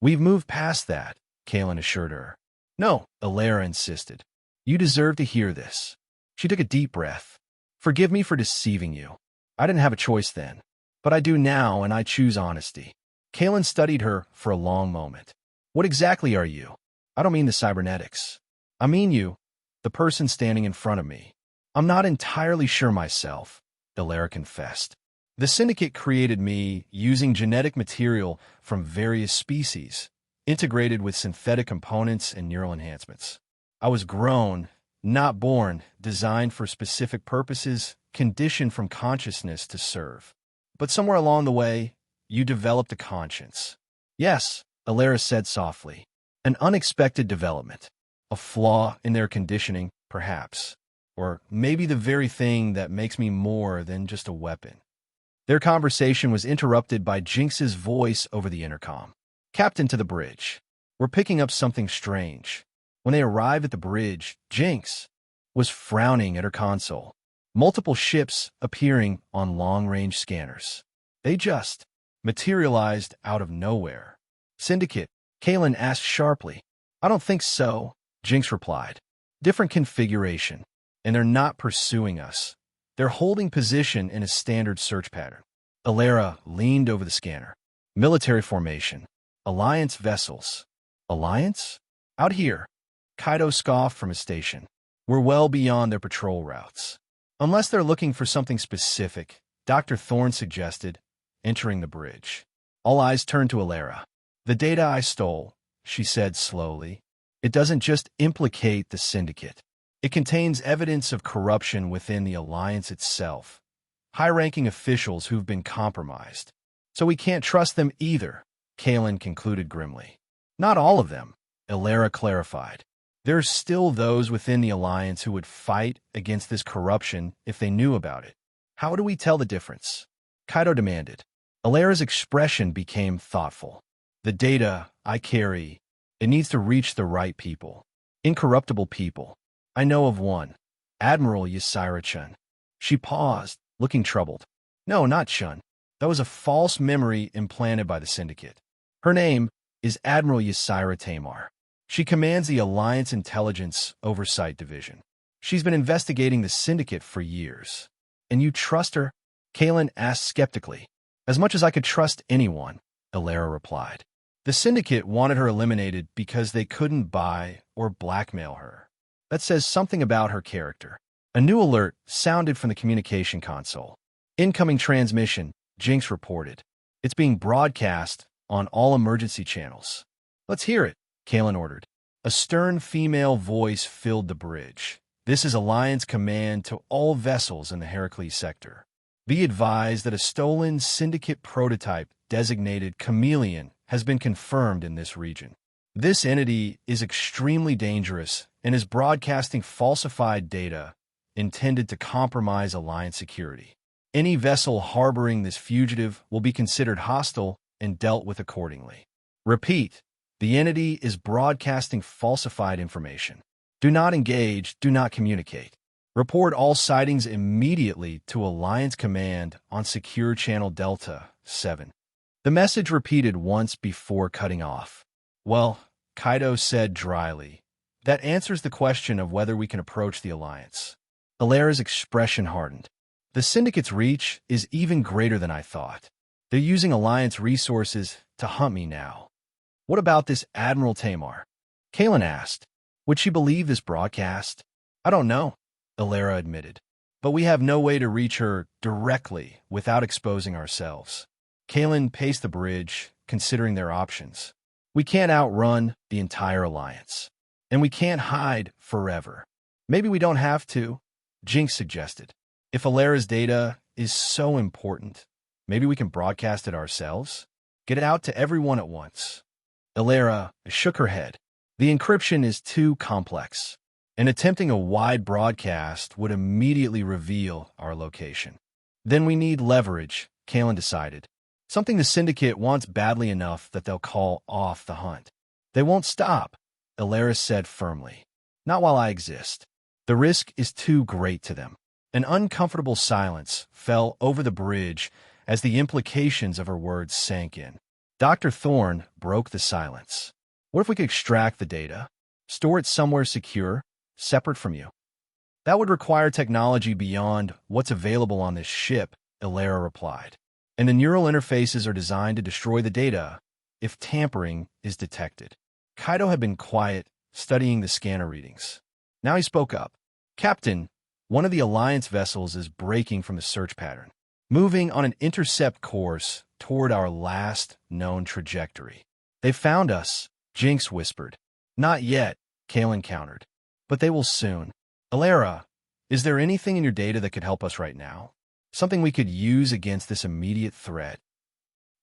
We've moved past that, Kalen assured her. No, Alara insisted. You deserve to hear this. She took a deep breath. Forgive me for deceiving you. I didn't have a choice then. But I do now, and I choose honesty. Kalen studied her for a long moment. What exactly are you? I don't mean the cybernetics. I mean you, the person standing in front of me. I'm not entirely sure myself, Alara confessed. The Syndicate created me using genetic material from various species, integrated with synthetic components and neural enhancements. I was grown, not born, designed for specific purposes, conditioned from consciousness to serve. But somewhere along the way, you developed a conscience. Yes, Alara said softly. An unexpected development. A flaw in their conditioning, perhaps. Or maybe the very thing that makes me more than just a weapon. Their conversation was interrupted by Jinx's voice over the intercom. Captain, to the bridge. We're picking up something strange. When they arrived at the bridge, Jinx was frowning at her console. Multiple ships appearing on long-range scanners. They just materialized out of nowhere. Syndicate, Kalen asked sharply. I don't think so, Jinx replied. Different configuration, and they're not pursuing us. They're holding position in a standard search pattern. Alara leaned over the scanner. Military formation. Alliance vessels. Alliance? Out here. Kaido scoffed from his station. We're well beyond their patrol routes. Unless they're looking for something specific, Dr. Thorne suggested, entering the bridge. All eyes turned to Alara. The data I stole, she said slowly. It doesn't just implicate the Syndicate. It contains evidence of corruption within the Alliance itself. High-ranking officials who've been compromised. So we can't trust them either, Kalen concluded grimly. Not all of them, Alara clarified. There's still those within the Alliance who would fight against this corruption if they knew about it. How do we tell the difference? Kaido demanded. Alara's expression became thoughtful. The data I carry, it needs to reach the right people. Incorruptible people. I know of one. Admiral Ysira-chun. She paused, looking troubled. No, not Chun. That was a false memory implanted by the Syndicate. Her name is Admiral Ysira Tamar. She commands the Alliance Intelligence Oversight Division. She's been investigating the Syndicate for years. And you trust her? Kalen asked skeptically. As much as I could trust anyone, Alara replied. The Syndicate wanted her eliminated because they couldn't buy or blackmail her. That says something about her character. A new alert sounded from the communication console. Incoming transmission, Jinx reported. It's being broadcast on all emergency channels. Let's hear it, Kalen ordered. A stern female voice filled the bridge. This is Alliance command to all vessels in the Heracles sector. Be advised that a stolen Syndicate prototype designated Chameleon has been confirmed in this region. This entity is extremely dangerous and is broadcasting falsified data intended to compromise Alliance security. Any vessel harboring this fugitive will be considered hostile and dealt with accordingly. Repeat, the entity is broadcasting falsified information. Do not engage, do not communicate. Report all sightings immediately to Alliance Command on Secure Channel Delta 7. The message repeated once before cutting off. Well, Kaido said dryly, that answers the question of whether we can approach the Alliance. Alera's expression hardened. The Syndicate's reach is even greater than I thought. They're using Alliance resources to hunt me now. What about this Admiral Tamar? Kalen asked. Would she believe this broadcast? I don't know, Alera admitted. But we have no way to reach her directly without exposing ourselves. Kalen paced the bridge, considering their options. We can't outrun the entire Alliance. And we can't hide forever. Maybe we don't have to, Jinx suggested. If Alera's data is so important, maybe we can broadcast it ourselves? Get it out to everyone at once. Alera shook her head. The encryption is too complex, and attempting a wide broadcast would immediately reveal our location. Then we need leverage, Kalen decided. Something the Syndicate wants badly enough that they'll call off the hunt. They won't stop, Alera said firmly. Not while I exist. The risk is too great to them. An uncomfortable silence fell over the bridge as the implications of her words sank in. Dr. Thorne broke the silence. What if we could extract the data, store it somewhere secure, separate from you? That would require technology beyond what's available on this ship, Alera replied. And the neural interfaces are designed to destroy the data if tampering is detected. Kaido had been quiet, studying the scanner readings. Now he spoke up. Captain, one of the Alliance vessels is breaking from the search pattern, moving on an intercept course toward our last known trajectory. They found us, Jinx whispered. Not yet, Kalen countered. But they will soon. Alera, is there anything in your data that could help us right now? Something we could use against this immediate threat?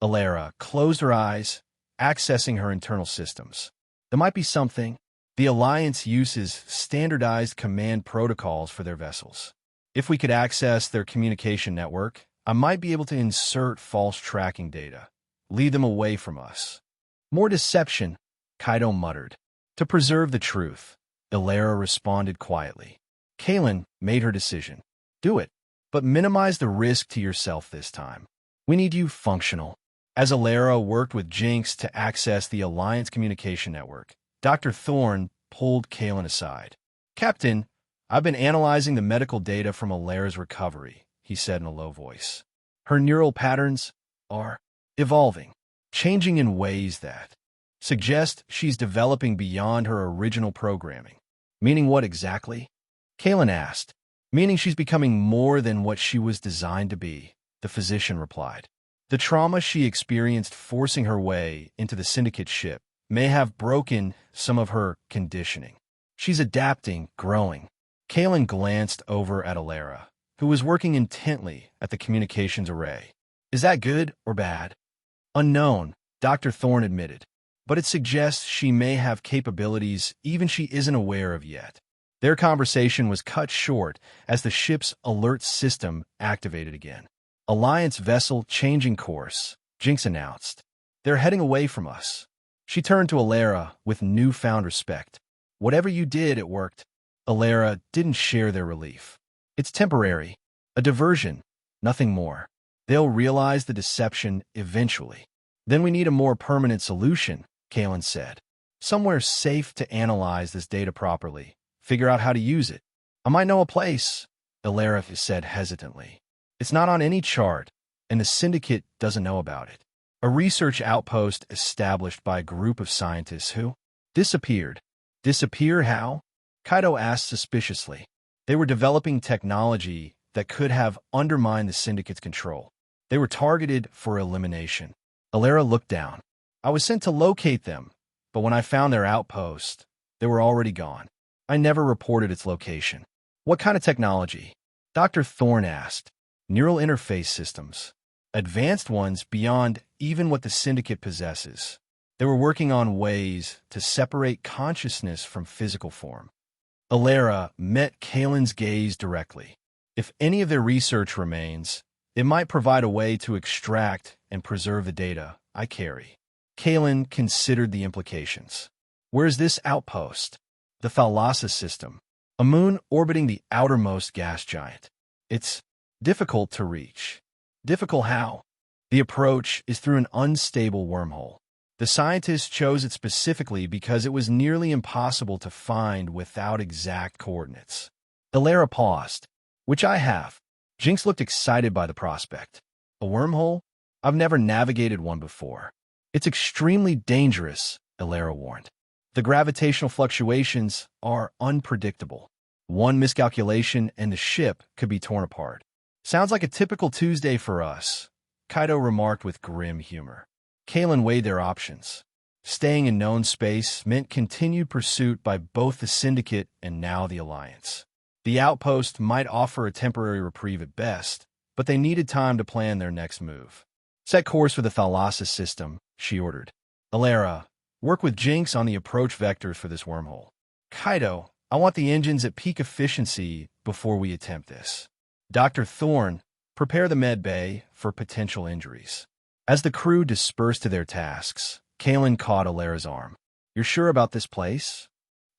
Alera closed her eyes, accessing her internal systems. There might be something. The Alliance uses standardized command protocols for their vessels. If we could access their communication network, I might be able to insert false tracking data, lead them away from us. More deception, Kaido muttered. To preserve the truth, Alera responded quietly. Kalen made her decision. Do it, but minimize the risk to yourself this time. We need you functional. As Alera worked with Jinx to access the Alliance communication network, Dr. Thorne pulled Kalen aside. Captain, I've been analyzing the medical data from Alera's recovery, he said in a low voice. Her neural patterns are evolving, changing in ways that suggest she's developing beyond her original programming. Meaning what exactly? Kalen asked. Meaning she's becoming more than what she was designed to be, the physician replied. The trauma she experienced forcing her way into the Syndicate ship may have broken some of her conditioning. She's adapting, growing. Kalen glanced over at Alera, who was working intently at the communications array. Is that good or bad? Unknown, Dr. Thorne admitted, but it suggests she may have capabilities even she isn't aware of yet. Their conversation was cut short as the ship's alert system activated again. Alliance vessel changing course, Jinx announced. They're heading away from us. She turned to Alera with newfound respect. Whatever you did, it worked. Alera didn't share their relief. It's temporary, a diversion, nothing more. They'll realize the deception eventually. Then we need a more permanent solution, Kalen said. Somewhere safe to analyze this data properly, figure out how to use it. I might know a place, Alera said hesitantly. It's not on any chart, and the Syndicate doesn't know about it. A research outpost established by a group of scientists who disappeared. Disappear how? Kaido asked suspiciously. They were developing technology that could have undermined the syndicate's control. They were targeted for elimination. Alara looked down. I was sent to locate them, but when I found their outpost, they were already gone. I never reported its location. What kind of technology? Dr. Thorne asked. Neural interface systems. Advanced ones beyond even what the syndicate possesses. They were working on ways to separate consciousness from physical form. Alara met Kalen's gaze directly. If any of their research remains, it might provide a way to extract and preserve the data I carry. Kalen considered the implications. Where is this outpost? The Thalassa system, a moon orbiting the outermost gas giant. It's difficult to reach. Difficult how? The approach is through an unstable wormhole. The scientists chose it specifically because it was nearly impossible to find without exact coordinates. Alara paused. Which I have. Jinx looked excited by the prospect. A wormhole? I've never navigated one before. It's extremely dangerous, Alara warned. The gravitational fluctuations are unpredictable. One miscalculation and the ship could be torn apart. Sounds like a typical Tuesday for us, Kaido remarked with grim humor. Kalen weighed their options. Staying in known space meant continued pursuit by both the Syndicate and now the Alliance. The outpost might offer a temporary reprieve at best, but they needed time to plan their next move. Set course for the Thalassa system, she ordered. Alara, work with Jinx on the approach vectors for this wormhole. Kaido, I want the engines at peak efficiency before we attempt this. Dr. Thorne, prepare the med bay for potential injuries. As the crew dispersed to their tasks, Kalen caught Alara's arm. You're sure about this place?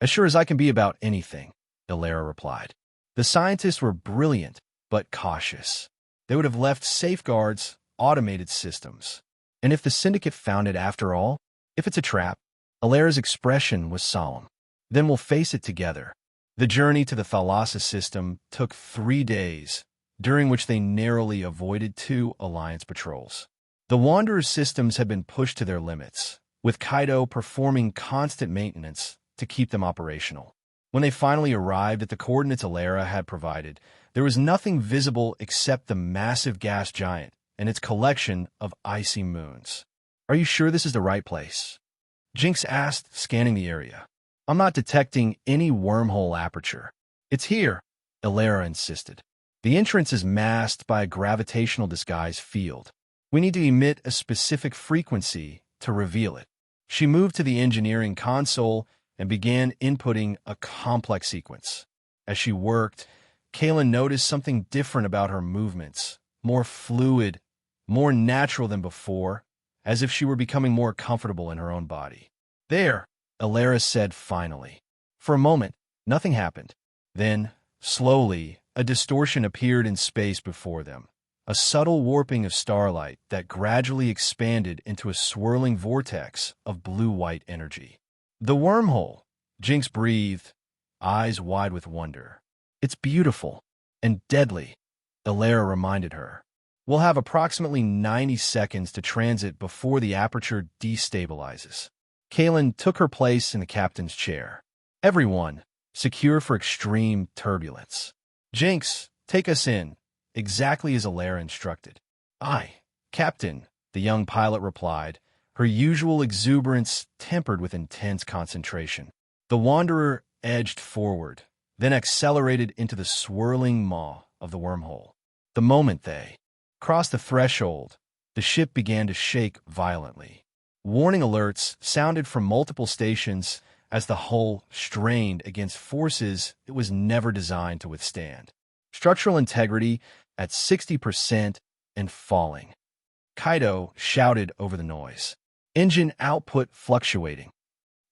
As sure as I can be about anything, Alara replied. The scientists were brilliant, but cautious. They would have left safeguards, automated systems. And if the Syndicate found it after all? If it's a trap? Alara's expression was solemn. Then we'll face it together. The journey to the Thalassa system took 3 days, during which they narrowly avoided 2 Alliance patrols. The Wanderer's systems had been pushed to their limits, with Kaido performing constant maintenance to keep them operational. When they finally arrived at the coordinates Alara had provided, there was nothing visible except the massive gas giant and its collection of icy moons. Are you sure this is the right place? Jinx asked, scanning the area. I'm not detecting any wormhole aperture. It's here, Alara insisted. The entrance is masked by a gravitational disguise field. We need to emit a specific frequency to reveal it. She moved to the engineering console and began inputting a complex sequence. As she worked, Kalen noticed something different about her movements, more fluid, more natural than before, as if she were becoming more comfortable in her own body. There, Alara said finally. For a moment, nothing happened. Then, slowly, a distortion appeared in space before them. A subtle warping of starlight that gradually expanded into a swirling vortex of blue-white energy. The wormhole, Jinx breathed, eyes wide with wonder. It's beautiful and deadly, Alara reminded her. We'll have approximately 90 seconds to transit before the aperture destabilizes. Kalen took her place in the captain's chair. Everyone, secure for extreme turbulence. Jinx, take us in. Exactly as Alara instructed. Aye, Captain, the young pilot replied, her usual exuberance tempered with intense concentration. The Wanderer edged forward, then accelerated into the swirling maw of the wormhole. The moment they crossed the threshold, the ship began to shake violently. Warning alerts sounded from multiple stations as the hull strained against forces it was never designed to withstand. Structural integrity at 60% and falling. Kaido shouted over the noise. Engine output fluctuating.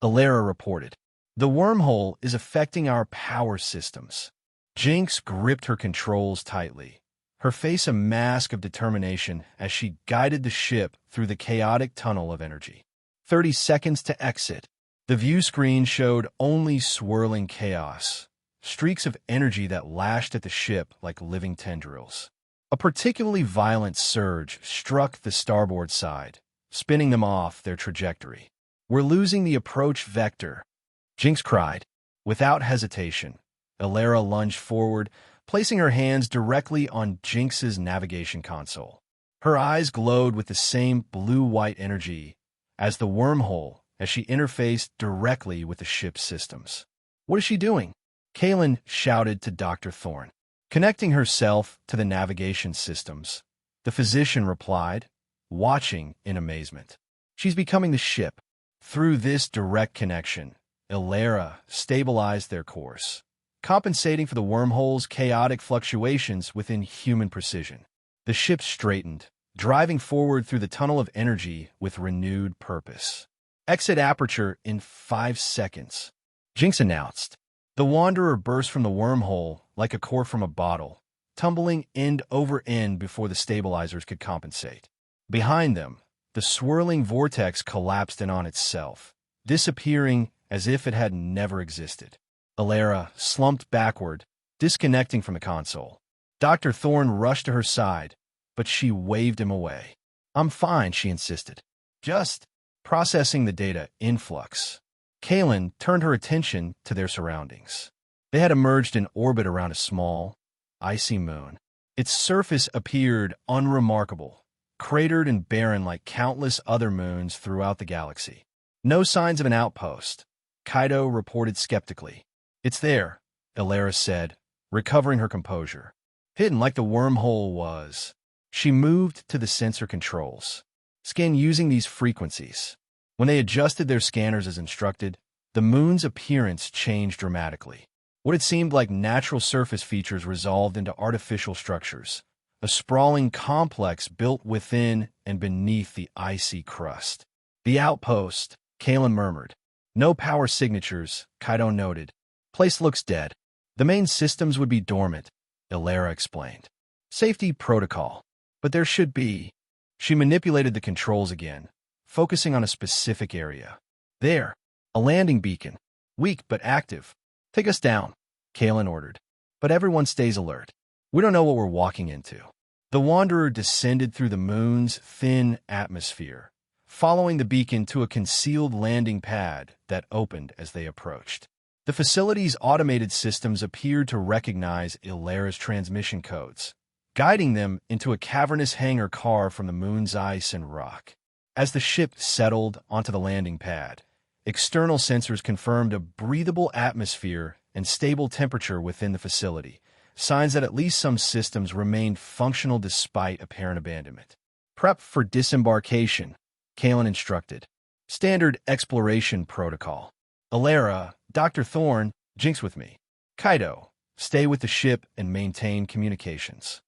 Alara reported. The wormhole is affecting our power systems. Jinx gripped her controls tightly, her face a mask of determination as she guided the ship through the chaotic tunnel of energy. 30 seconds to exit. The view screen showed only swirling chaos, streaks of energy that lashed at the ship like living tendrils. A particularly violent surge struck the starboard side, spinning them off their trajectory. We're losing the approach vector, Jinx cried. Without hesitation, Alara lunged forward, placing her hands directly on Jinx's navigation console. Her eyes glowed with the same blue-white energy as the wormhole as she interfaced directly with the ship's systems. "What is she doing?" Kaylin shouted to Dr. Thorne. "Connecting herself to the navigation systems," the physician replied, watching in amazement. "She's becoming the ship." Through this direct connection, Illyra stabilized their course, compensating for the wormhole's chaotic fluctuations within human precision. The ship straightened, driving forward through the tunnel of energy with renewed purpose. "Exit aperture in 5 seconds," Jinx announced. The Wanderer burst from the wormhole like a cork from a bottle, tumbling end over end before the stabilizers could compensate. Behind them, the swirling vortex collapsed in on itself, disappearing as if it had never existed. Illyra slumped backward, disconnecting from the console. Dr. Thorne rushed to her side, but she waved him away. "I'm fine," she insisted. "Just processing the data influx." Kaylin turned her attention to their surroundings. They had emerged in orbit around a small, icy moon. Its surface appeared unremarkable, cratered and barren like countless other moons throughout the galaxy. "No signs of an outpost," Kaido reported skeptically. "It's there," Illyra said, recovering her composure. "Hidden like the wormhole was." She moved to the sensor controls. "Scan using these frequencies." When they adjusted their scanners as instructed, the moon's appearance changed dramatically. What had seemed like natural surface features resolved into artificial structures, a sprawling complex built within and beneath the icy crust. "The outpost," Kaylin murmured. "No power signatures," Kaido noted. "Place looks dead." "The main systems would be dormant," Illyra explained. "Safety protocol. But there should be." She manipulated the controls again, focusing on a specific area. "There, a landing beacon. Weak but active. Take us down," Kaylin ordered. "But everyone stays alert. We don't know what we're walking into." The Wanderer descended through the moon's thin atmosphere, following the beacon to a concealed landing pad that opened as they approached. The facility's automated systems appeared to recognize Illyra's transmission codes, guiding them into a cavernous hangar carved from the moon's ice and rock. As the ship settled onto the landing pad, external sensors confirmed a breathable atmosphere and stable temperature within the facility, signs that at least some systems remained functional despite apparent abandonment. "Prep for disembarkation," Kaylin instructed. "Standard exploration protocol." "Illyra, Dr. Thorne, Jinx with me." "Kaido, stay with the ship and maintain communications."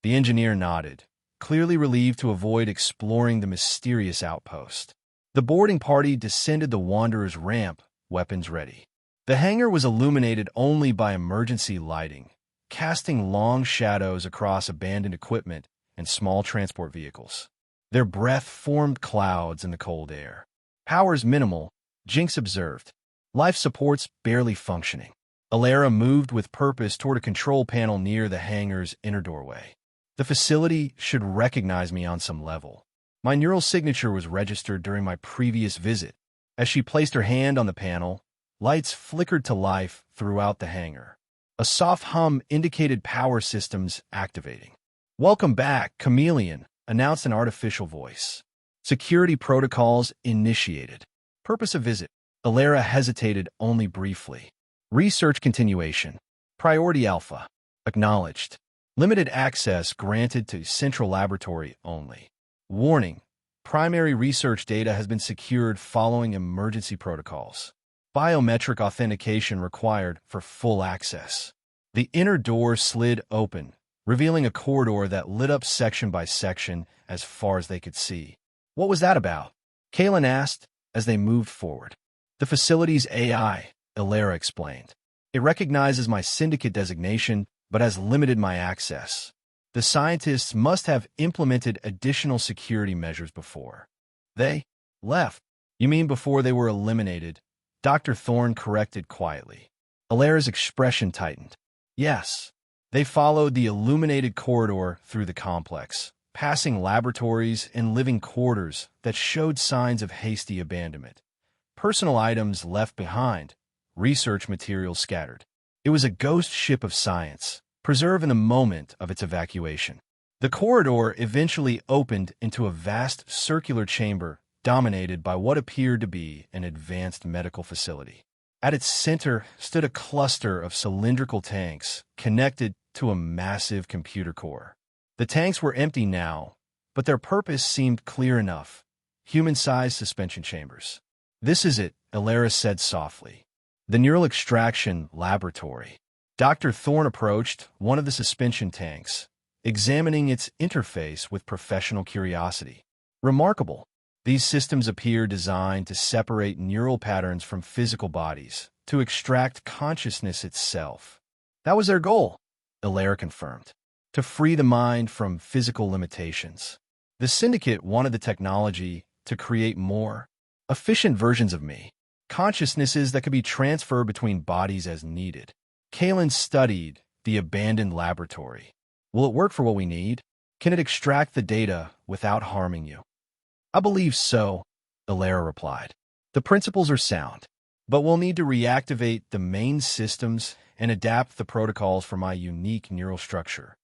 The engineer nodded, clearly relieved to avoid exploring the mysterious outpost. The boarding party descended the Wanderer's ramp, weapons ready. The hangar was illuminated only by emergency lighting, casting long shadows across abandoned equipment and small transport vehicles. Their breath formed clouds in the cold air. "Power's minimal," Jinx observed. "Life support's barely functioning." Illyra moved with purpose toward a control panel near the hangar's inner doorway. "The facility should recognize me on some level. My neural signature was registered during my previous visit." As she placed her hand on the panel, lights flickered to life throughout the hangar. A soft hum indicated power systems activating. "Welcome back, Chameleon," announced an artificial voice. "Security protocols initiated." "Purpose of visit." Illyra hesitated only briefly. "Research continuation. Priority Alpha." "Acknowledged." "Limited access granted to Central Laboratory only." "Warning. Primary research data has been secured following emergency protocols. Biometric authentication required for full access." The inner door slid open, revealing a corridor that lit up section by section as far as they could see. "What was that about?" Kaylin asked as they moved forward. "The facility's AI," Illyra explained. "It recognizes my syndicate designation, but has limited my access. The scientists must have implemented additional security measures before they left." "You mean before they were eliminated?" Dr. Thorne corrected quietly. Illyra's expression tightened. "Yes." They followed the illuminated corridor through the complex, passing laboratories and living quarters that showed signs of hasty abandonment. Personal items left behind, research materials scattered. It was a ghost ship of science, preserve in the moment of its evacuation. The corridor eventually opened into a vast circular chamber dominated by what appeared to be an advanced medical facility. At its center stood a cluster of cylindrical tanks connected to a massive computer core. The tanks were empty now, but their purpose seemed clear enough: human-sized suspension chambers. "This is it," Alara said softly. "The neural extraction laboratory." Dr. Thorne approached one of the suspension tanks, examining its interface with professional curiosity. Remarkable. These systems appear designed to separate neural patterns from physical bodies, to extract consciousness itself. That was their goal, Alara confirmed, to free the mind from physical limitations. The Syndicate wanted the technology to create more efficient versions of me, consciousnesses that could be transferred between bodies as needed. Kalen studied the abandoned laboratory. "Will it work for what we need? Can it extract the data without harming you?" "I believe so," Alara replied. "The principles are sound, but we'll need to reactivate the main systems and adapt the protocols for my unique neural structure."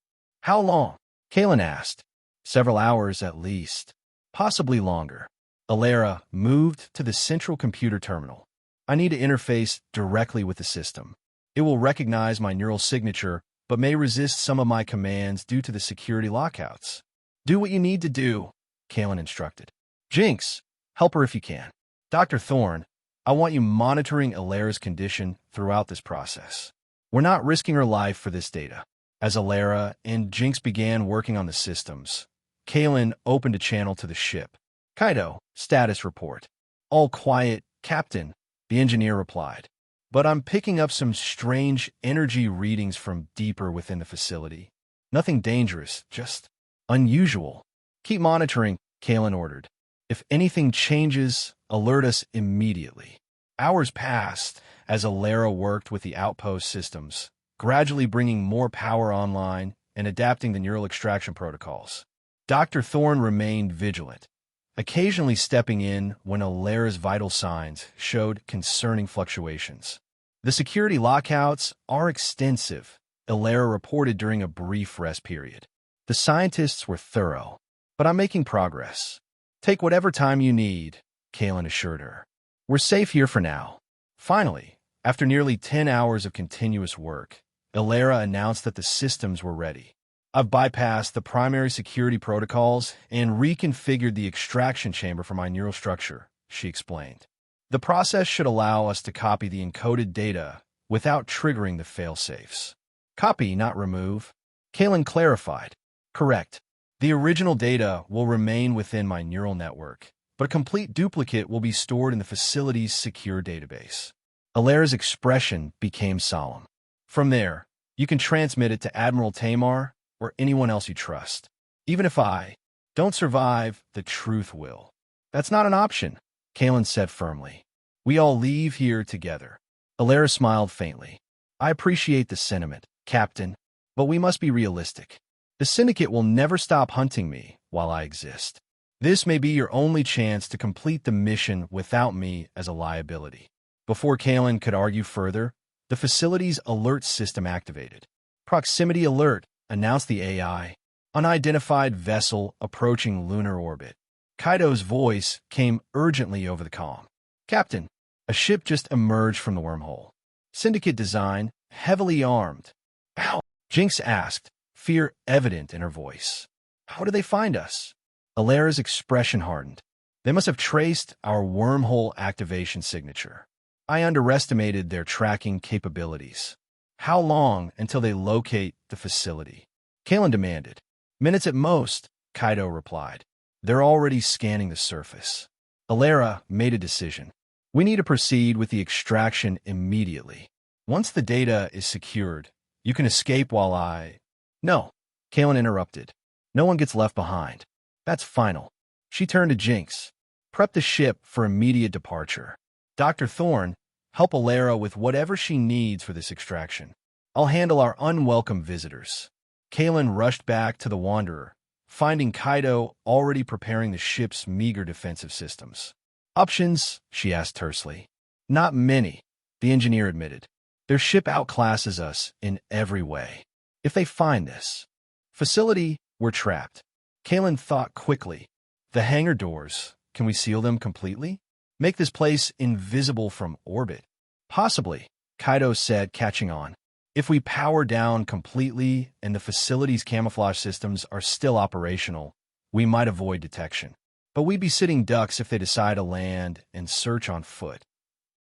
"How long?" Kalen asked. "Several hours at least, possibly longer." Alara moved to the central computer terminal. "I need to interface directly with the system. It will recognize my neural signature, but may resist some of my commands due to the security lockouts." "Do what you need to do," Kalen instructed. "Jinx, help her if you can. Dr. Thorne, I want you monitoring Alara's condition throughout this process. We're not risking her life for this data." As Alara and Jinx began working on the systems, Kalen opened a channel to the ship. "Kaido, status report." "All quiet, Captain," the engineer replied. "But I'm picking up some strange energy readings from deeper within the facility. Nothing dangerous, just unusual." "Keep monitoring," Kalen ordered. "If anything changes, alert us immediately." Hours passed as Alara worked with the outpost systems, gradually bringing more power online and adapting the neural extraction protocols. Dr. Thorne remained vigilant, occasionally stepping in when Alara's vital signs showed concerning fluctuations. "The security lockouts are extensive," Alara reported during a brief rest period. "The scientists were thorough, but I'm making progress." "Take whatever time you need," Kalen assured her. "We're safe here for now." Finally, after nearly 10 hours of continuous work, Alara announced that the systems were ready. "I've bypassed the primary security protocols and reconfigured the extraction chamber for my neural structure," she explained. "The process should allow us to copy the encoded data without triggering the fail-safes." "Copy, not remove," Kalen clarified. "Correct. The original data will remain within my neural network, but a complete duplicate will be stored in the facility's secure database." Alara's expression became solemn. "From there, you can transmit it to Admiral Tamar or anyone else you trust. Even if I don't survive, the truth will." "That's not an option," Kalen said firmly. "We all leave here together." Alara smiled faintly. "I appreciate the sentiment, Captain, but we must be realistic. The Syndicate will never stop hunting me while I exist. This may be your only chance to complete the mission without me as a liability." Before Kalen could argue further, the facility's alert system activated. "Proximity alert," announced the AI. "Unidentified vessel approaching lunar orbit." Kaido's voice came urgently over the comm. "Captain, a ship just emerged from the wormhole. Syndicate design, heavily armed." "How?" Jinx asked, fear evident in her voice. "How did they find us?" Alara's expression hardened. "They must have traced our wormhole activation signature. I underestimated their tracking capabilities." "How long until they locate the facility?" Kalen demanded. "Minutes at most," Kaido replied. "They're already scanning the surface." Alara made a decision. "We need to proceed with the extraction immediately. Once the data is secured, you can escape while I—" "No," Kalen interrupted. "No one gets left behind. That's final." She turned to Jinx. "Prep the ship for immediate departure. Dr. Thorne, help Alara with whatever she needs for this extraction. I'll handle our unwelcome visitors." Kalen rushed back to the Wanderer, finding Kaido already preparing the ship's meager defensive systems. "Options?" she asked tersely. "Not many," the engineer admitted. "Their ship outclasses us in every way." If they find this facility, we're trapped. Kalen thought quickly. The hangar doors, can we seal them completely? Make this place invisible from orbit? Possibly, Kaido said, catching on. If we power down completely and the facility's camouflage systems are still operational, we might avoid detection. But we'd be sitting ducks if they decide to land and search on foot.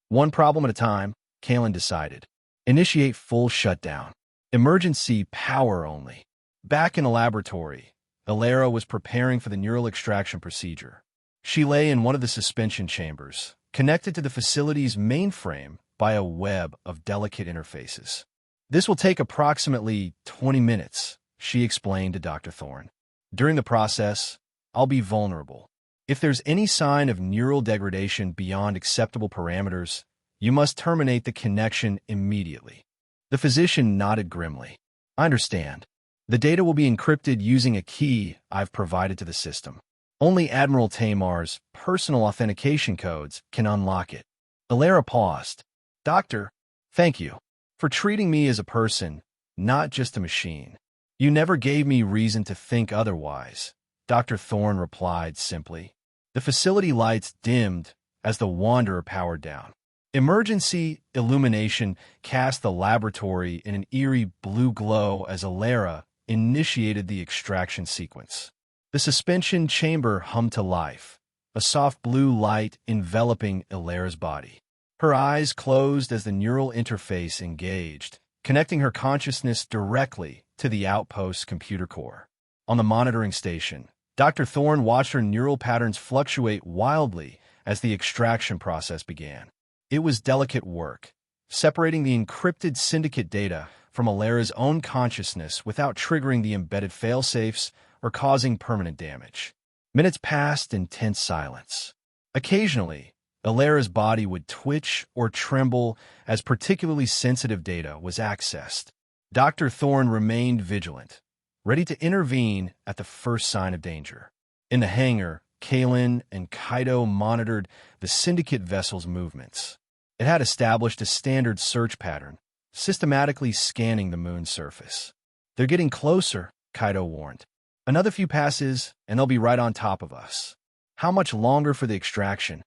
One problem at a time, Kalen decided. Initiate full shutdown. Emergency power only. Back in the laboratory, Alara was preparing for the neural extraction procedure. She lay in one of the suspension chambers, connected to the facility's mainframe by a web of delicate interfaces. This will take approximately 20 minutes, she explained to Dr. Thorne. During the process, I'll be vulnerable. If there's any sign of neural degradation beyond acceptable parameters, you must terminate the connection immediately. The physician nodded grimly. I understand. The data will be encrypted using a key I've provided to the system. Only Admiral Tamar's personal authentication codes can unlock it. Alara paused. Doctor, thank you for treating me as a person, not just a machine. You never gave me reason to think otherwise, Dr. Thorne replied simply. The facility lights dimmed as the Wanderer powered down. Emergency illumination cast the laboratory in an eerie blue glow as Alara initiated the extraction sequence. The suspension chamber hummed to life, a soft blue light enveloping Alara's body. Her eyes closed as the neural interface engaged, connecting her consciousness directly to the outpost's computer core. On the monitoring station, Dr. Thorne watched her neural patterns fluctuate wildly as the extraction process began. It was delicate work, separating the encrypted syndicate data from Alara's own consciousness without triggering the embedded failsafes or causing permanent damage. Minutes passed in tense silence. Occasionally, Alara's body would twitch or tremble as particularly sensitive data was accessed. Dr. Thorne remained vigilant, ready to intervene at the first sign of danger. In the hangar, Kalen and Kaido monitored the syndicate vessel's movements. It had established a standard search pattern, systematically scanning the moon's surface. They're getting closer, Kaido warned. Another few passes, and they'll be right on top of us. How much longer for the extraction?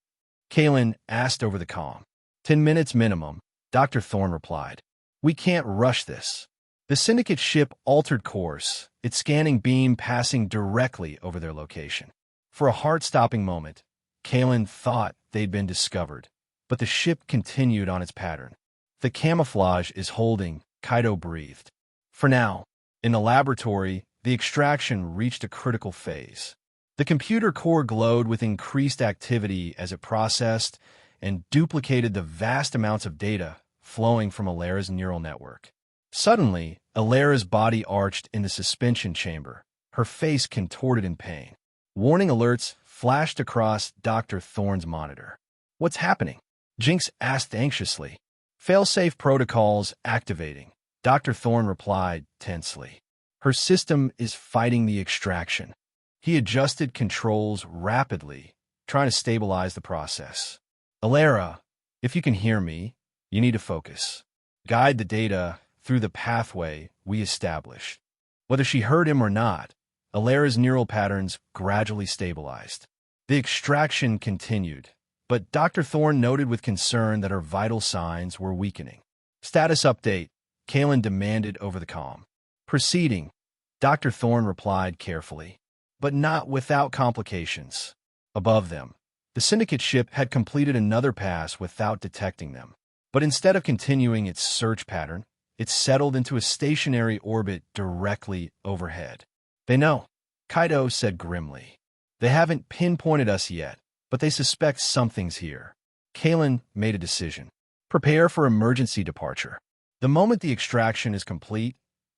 Kalen asked over the comm. 10 minutes minimum, Dr. Thorne replied. We can't rush this. The syndicate ship altered course, its scanning beam passing directly over their location. For a heart-stopping moment, Kalen thought they'd been discovered, but the ship continued on its pattern. The camouflage is holding, Kaido breathed. For now, in the laboratory, the extraction reached a critical phase. The computer core glowed with increased activity as it processed and duplicated the vast amounts of data flowing from Alara's neural network. Suddenly, Alara's body arched in the suspension chamber, her face contorted in pain. Warning alerts flashed across Dr. Thorne's monitor. What's happening? Jinx asked anxiously. Failsafe protocols activating, Dr. Thorne replied tensely. Her system is fighting the extraction. He adjusted controls rapidly, trying to stabilize the process. Alara, if you can hear me, you need to focus. Guide the data through the pathway we established. Whether she heard him or not, Alara's neural patterns gradually stabilized. The extraction continued, but Dr. Thorne noted with concern that her vital signs were weakening. Status update, Kalen demanded over the comm. Proceeding, Dr. Thorne replied carefully, but not without complications. Above them, the syndicate ship had completed another pass without detecting them. But instead of continuing its search pattern, it settled into a stationary orbit directly overhead. They know, Kaido said grimly. They haven't pinpointed us yet, but they suspect something's here. Kalen made a decision. Prepare for emergency departure. The moment the extraction is complete,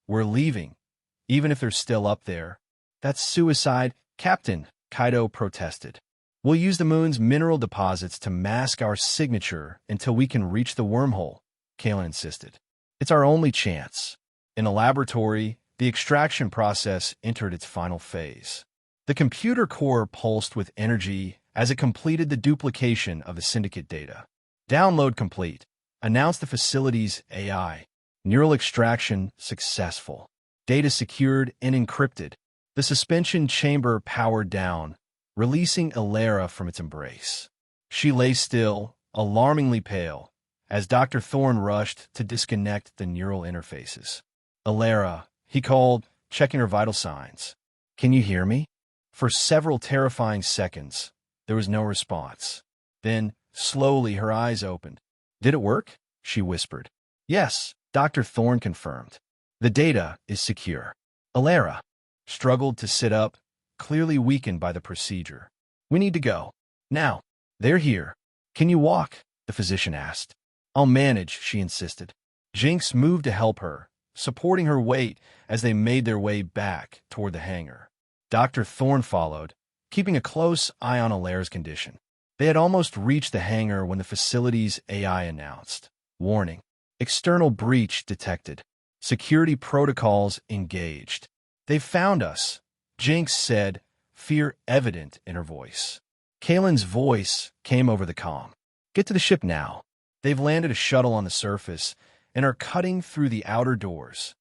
we're leaving, even if they're still up there. That's suicide, Captain, Kaido protested. We'll use the moon's mineral deposits to mask our signature until we can reach the wormhole, Kalen insisted. It's our only chance. In the laboratory, the extraction process entered its final phase. The computer core pulsed with energy as it completed the duplication of the syndicate data. Download complete, announced the facility's AI. Neural extraction successful. data secured and encrypted. The suspension chamber powered down, releasing Alara from its embrace. She lay still, alarmingly pale, as Dr. Thorne rushed to disconnect the neural interfaces. Alara, he called, checking her vital signs. Can you hear me? For several terrifying seconds, there was no response. Then, slowly, her eyes opened. Did it work? She whispered. Yes, Dr. Thorne confirmed. The data is secure. Alara struggled to sit up, clearly weakened by the procedure. We need to go. Now. They're here. Can you walk? The physician asked. I'll manage, she insisted. Jinx moved to help her, supporting her weight as they made their way back toward the hangar. Dr. Thorne followed, keeping a close eye on Alara's condition. They had almost reached the hangar when the facility's AI announced. Warning. External breach detected. Security protocols engaged. They've found us, Jinx said, fear evident in her voice. Kaylin's voice came over the comm. Get to the ship now. They've landed a shuttle on the surface and are cutting through the outer doors.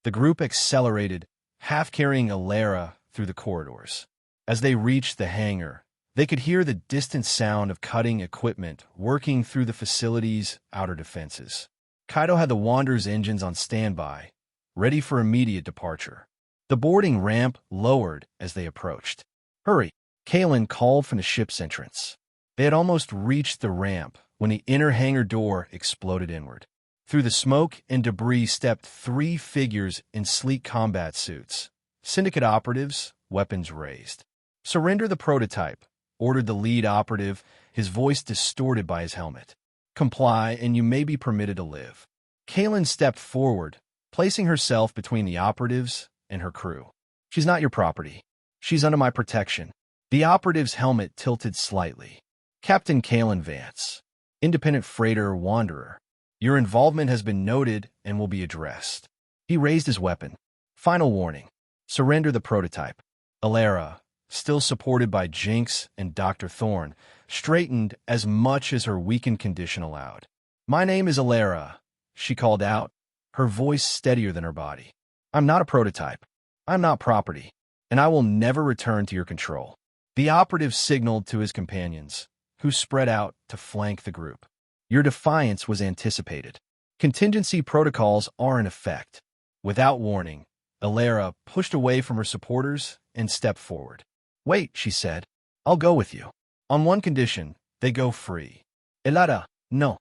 The group accelerated, half-carrying Alara through the corridors. As they reached the hangar, they could hear the distant sound of cutting equipment working through the facility's outer defenses. Kaido had the Wanderer's engines on standby, ready for immediate departure. The boarding ramp lowered as they approached. Hurry, Kaylin called from the ship's entrance. They had almost reached the ramp when the inner hangar door exploded inward. Through the smoke and debris stepped three figures in sleek combat suits. Syndicate operatives, weapons raised. Surrender the prototype, ordered the lead operative, his voice distorted by his helmet. Comply, and you may be permitted to live. Kaylin stepped forward, placing herself between the operatives and her crew. She's not your property. She's under my protection. The operative's helmet tilted slightly. Captain Kaylin Vance, independent freighter Wanderer. Your involvement has been noted and will be addressed. He raised his weapon. Final warning. Surrender the prototype. Alara, still supported by Jinx and Dr. Thorne, straightened as much as her weakened condition allowed. My name is Alara, she called out, her voice steadier than her body. I'm not a prototype. I'm not property, and I will never return to your control. The operative signaled to his companions, who spread out to flank the group. Your defiance was anticipated. Contingency protocols are in effect. Without warning, Alara pushed away from her supporters and stepped forward. Wait, she said. I'll go with you. On one condition, they go free. Alara, no.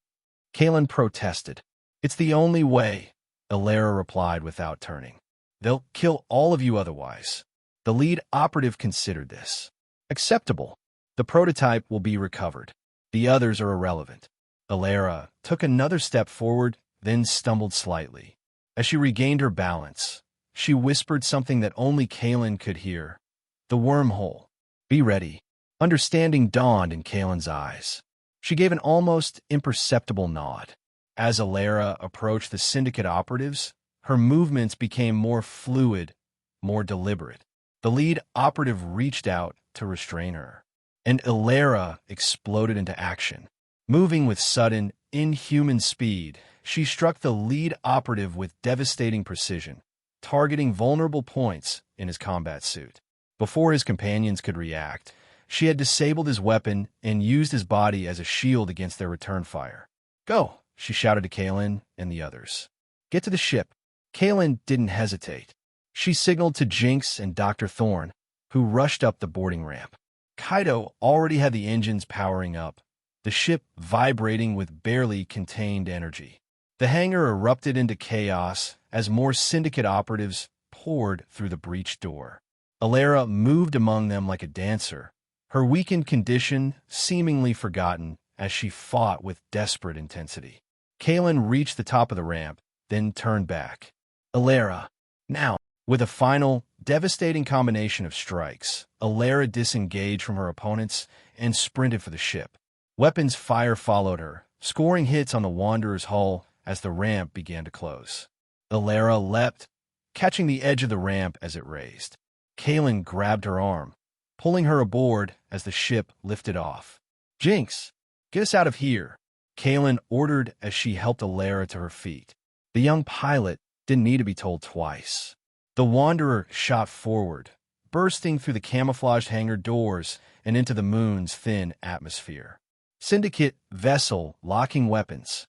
Kaylin protested. It's the only way, Alara replied without turning. They'll kill all of you otherwise. The lead operative considered this. Acceptable. The prototype will be recovered. The others are irrelevant. Alara took another step forward, then stumbled slightly. As she regained her balance, she whispered something that only Kaylin could hear. The wormhole. Be ready. Understanding dawned in Kaylin's eyes. She gave an almost imperceptible nod. As Alara approached the syndicate operatives, her movements became more fluid, more deliberate. The lead operative reached out to restrain her, and Alara exploded into action. Moving with sudden, inhuman speed, she struck the lead operative with devastating precision, targeting vulnerable points in his combat suit. Before his companions could react, she had disabled his weapon and used his body as a shield against their return fire. Go, she shouted to Kaylin and the others. Get to the ship. Kaylin didn't hesitate. She signaled to Jinx and Dr. Thorne, who rushed up the boarding ramp. Kaido already had the engines powering up, the ship vibrating with barely contained energy. The hangar erupted into chaos as more syndicate operatives poured through the breached door. Alara moved among them like a dancer, her weakened condition seemingly forgotten as she fought with desperate intensity. Kaylin reached the top of the ramp, then turned back. Alara, now! With a final, devastating combination of strikes, Alara disengaged from her opponents and sprinted for the ship. Weapons fire followed her, scoring hits on the Wanderer's hull as the ramp began to close. Alara leapt, catching the edge of the ramp as it raised. Kaylin grabbed her arm, pulling her aboard as the ship lifted off. Jinx, get us out of here, Kaylin ordered as she helped Alara to her feet. The young pilot didn't need to be told twice. The Wanderer shot forward, bursting through the camouflaged hangar doors and into the moon's thin atmosphere. Syndicate vessel locking weapons.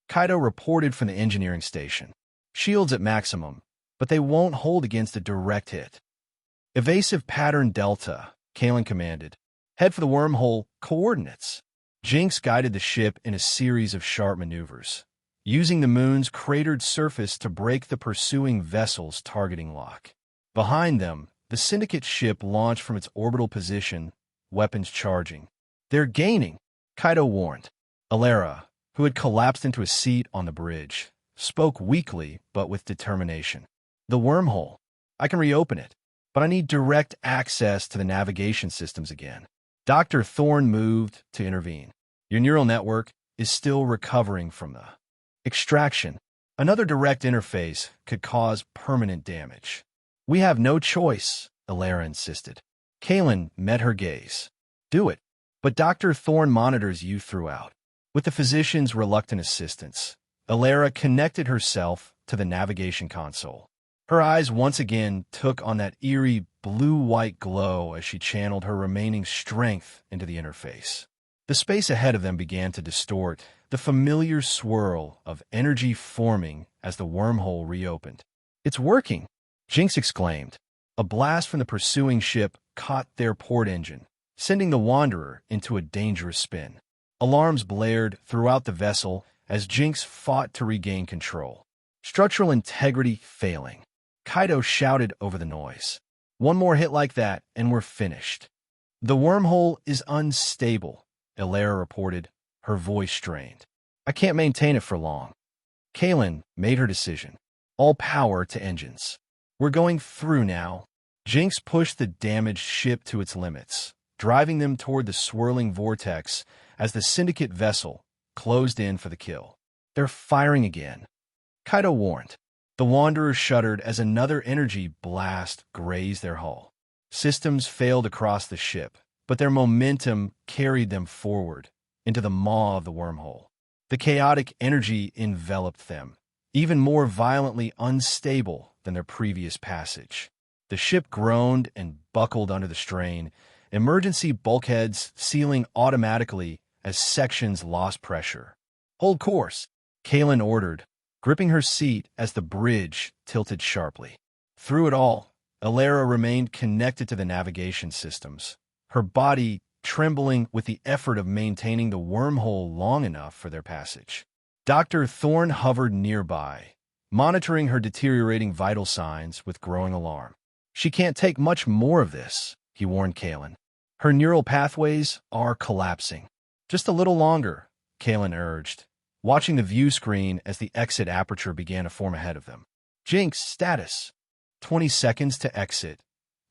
Kaido reported from the engineering station. Shields at maximum, but they won't hold against a direct hit. Evasive pattern Delta, Kalen commanded. Head for the wormhole coordinates. Jinx guided the ship in a series of sharp maneuvers, using the moon's cratered surface to break the pursuing vessel's targeting lock. Behind them, the Syndicate ship launched from its orbital position, weapons charging. "They're gaining," Kaido warned. Alara, who had collapsed into a seat on the bridge, spoke weakly but with determination. "The wormhole. I can reopen it, but I need direct access to the navigation systems again." Dr. Thorne moved to intervene. "Your neural network is still recovering from the extraction. Another direct interface could cause permanent damage." "We have no choice," Alara insisted. Kalen met her gaze. "Do it." But Dr. Thorne monitors you throughout. With the physician's reluctant assistance, Alara connected herself to the navigation console. Her eyes once again took on that eerie blue-white glow as she channeled her remaining strength into the interface. The space ahead of them began to distort, the familiar swirl of energy forming as the wormhole reopened. "It's working!" Jinx exclaimed. A blast from the pursuing ship caught their port engine, sending the Wanderer into a dangerous spin. Alarms blared throughout the vessel as Jinx fought to regain control. Structural integrity failing. Kaido shouted over the noise. "One more hit like that, and we're finished." "The wormhole is unstable," Alara reported, her voice strained. "I can't maintain it for long." Kalen made her decision. "All power to engines. We're going through now." Jinx pushed the damaged ship to its limits, driving them toward the swirling vortex as the Syndicate vessel closed in for the kill. "They're firing again," Kaido warned. The Wanderer shuddered as another energy blast grazed their hull. Systems failed across the ship, but their momentum carried them forward into the maw of the wormhole. The chaotic energy enveloped them, even more violently unstable than their previous passage. The ship groaned and buckled under the strain, emergency bulkheads sealing automatically as sections lost pressure. "Hold course," Kalen ordered, gripping her seat as the bridge tilted sharply. Through it all, Alara remained connected to the navigation systems, her body trembling with the effort of maintaining the wormhole long enough for their passage. Dr. Thorne hovered nearby, monitoring her deteriorating vital signs with growing alarm. "She can't take much more of this," he warned Kalen. "Her neural pathways are collapsing." "Just a little longer," Kalen urged, watching the view screen as the exit aperture began to form ahead of them. "Jinx, status." 20 seconds to exit,"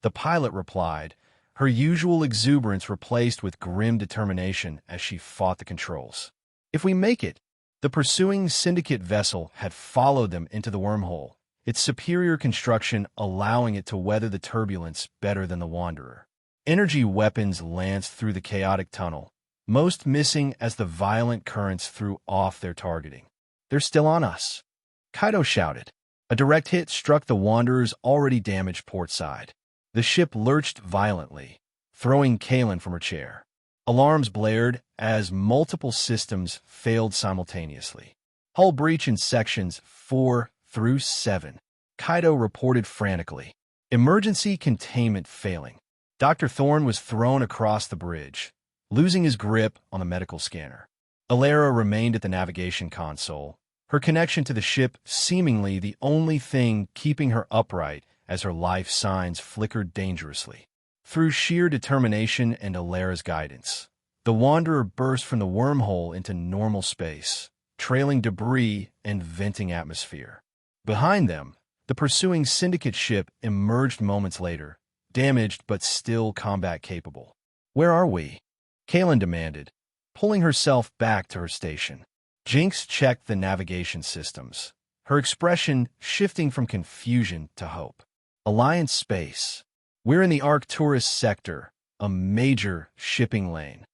the pilot replied, her usual exuberance replaced with grim determination as she fought the controls. "If we make it." The pursuing Syndicate vessel had followed them into the wormhole, its superior construction allowing it to weather the turbulence better than the Wanderer. Energy weapons lanced through the chaotic tunnel, most missing as the violent currents threw off their targeting. "They're still on us," Kaido shouted. A direct hit struck the Wanderer's already damaged port side. The ship lurched violently, throwing Kalen from her chair. Alarms blared as multiple systems failed simultaneously. "Hull breach in sections 4 through 7, Kaido reported frantically. "Emergency containment failing." Dr. Thorne was thrown across the bridge, losing his grip on the medical scanner. Alara remained at the navigation console, her connection to the ship seemingly the only thing keeping her upright as her life signs flickered dangerously. Through sheer determination and Alara's guidance, the Wanderer burst from the wormhole into normal space, trailing debris and venting atmosphere. Behind them, the pursuing Syndicate ship emerged moments later, damaged but still combat-capable. "Where are we?" Kalen demanded, pulling herself back to her station. Jinx checked the navigation systems, her expression shifting from confusion to hope. "Alliance space. We're in the Arcturus sector, a major shipping lane."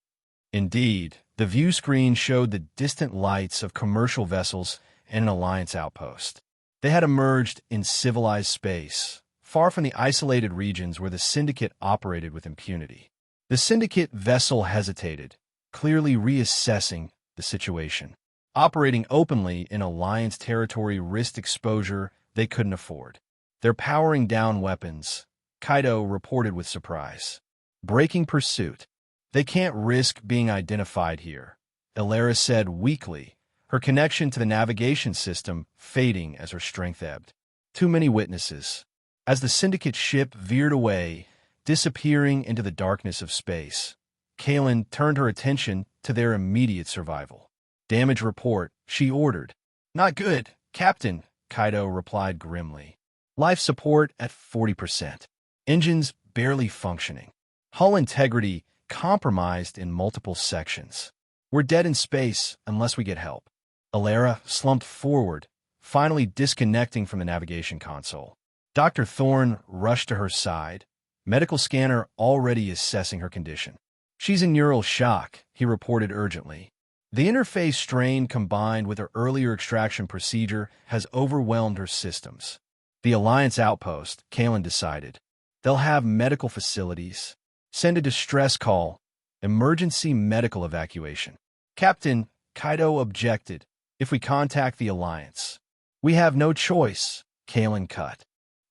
Indeed, the view screen showed the distant lights of commercial vessels and an Alliance outpost. They had emerged in civilized space, far from the isolated regions where the Syndicate operated with impunity. The Syndicate vessel hesitated, clearly reassessing the situation. Operating openly in Alliance territory risked exposure they couldn't afford. They're powering down weapons, Kaido reported with surprise. Breaking pursuit. They can't risk being identified here, Ilera said weakly, her connection to the navigation system fading as her strength ebbed. Too many witnesses. As the Syndicate ship veered away, disappearing into the darkness of space, Kalen turned her attention to their immediate survival. Damage report, she ordered. Not good, Captain, Kaido replied grimly. Life support at 40%. Engines barely functioning. Hull integrity compromised in multiple sections. We're dead in space unless we get help. Ilera slumped forward, finally disconnecting from the navigation console. Dr. Thorne rushed to her side, medical scanner already assessing her condition. She's in neural shock, he reported urgently. The interface strain combined with her earlier extraction procedure has overwhelmed her systems. The Alliance outpost, Kalen decided. They'll have medical facilities. Send a distress call. Emergency medical evacuation. Captain, Kaido objected. If we contact the Alliance. We have no choice, Kalen cut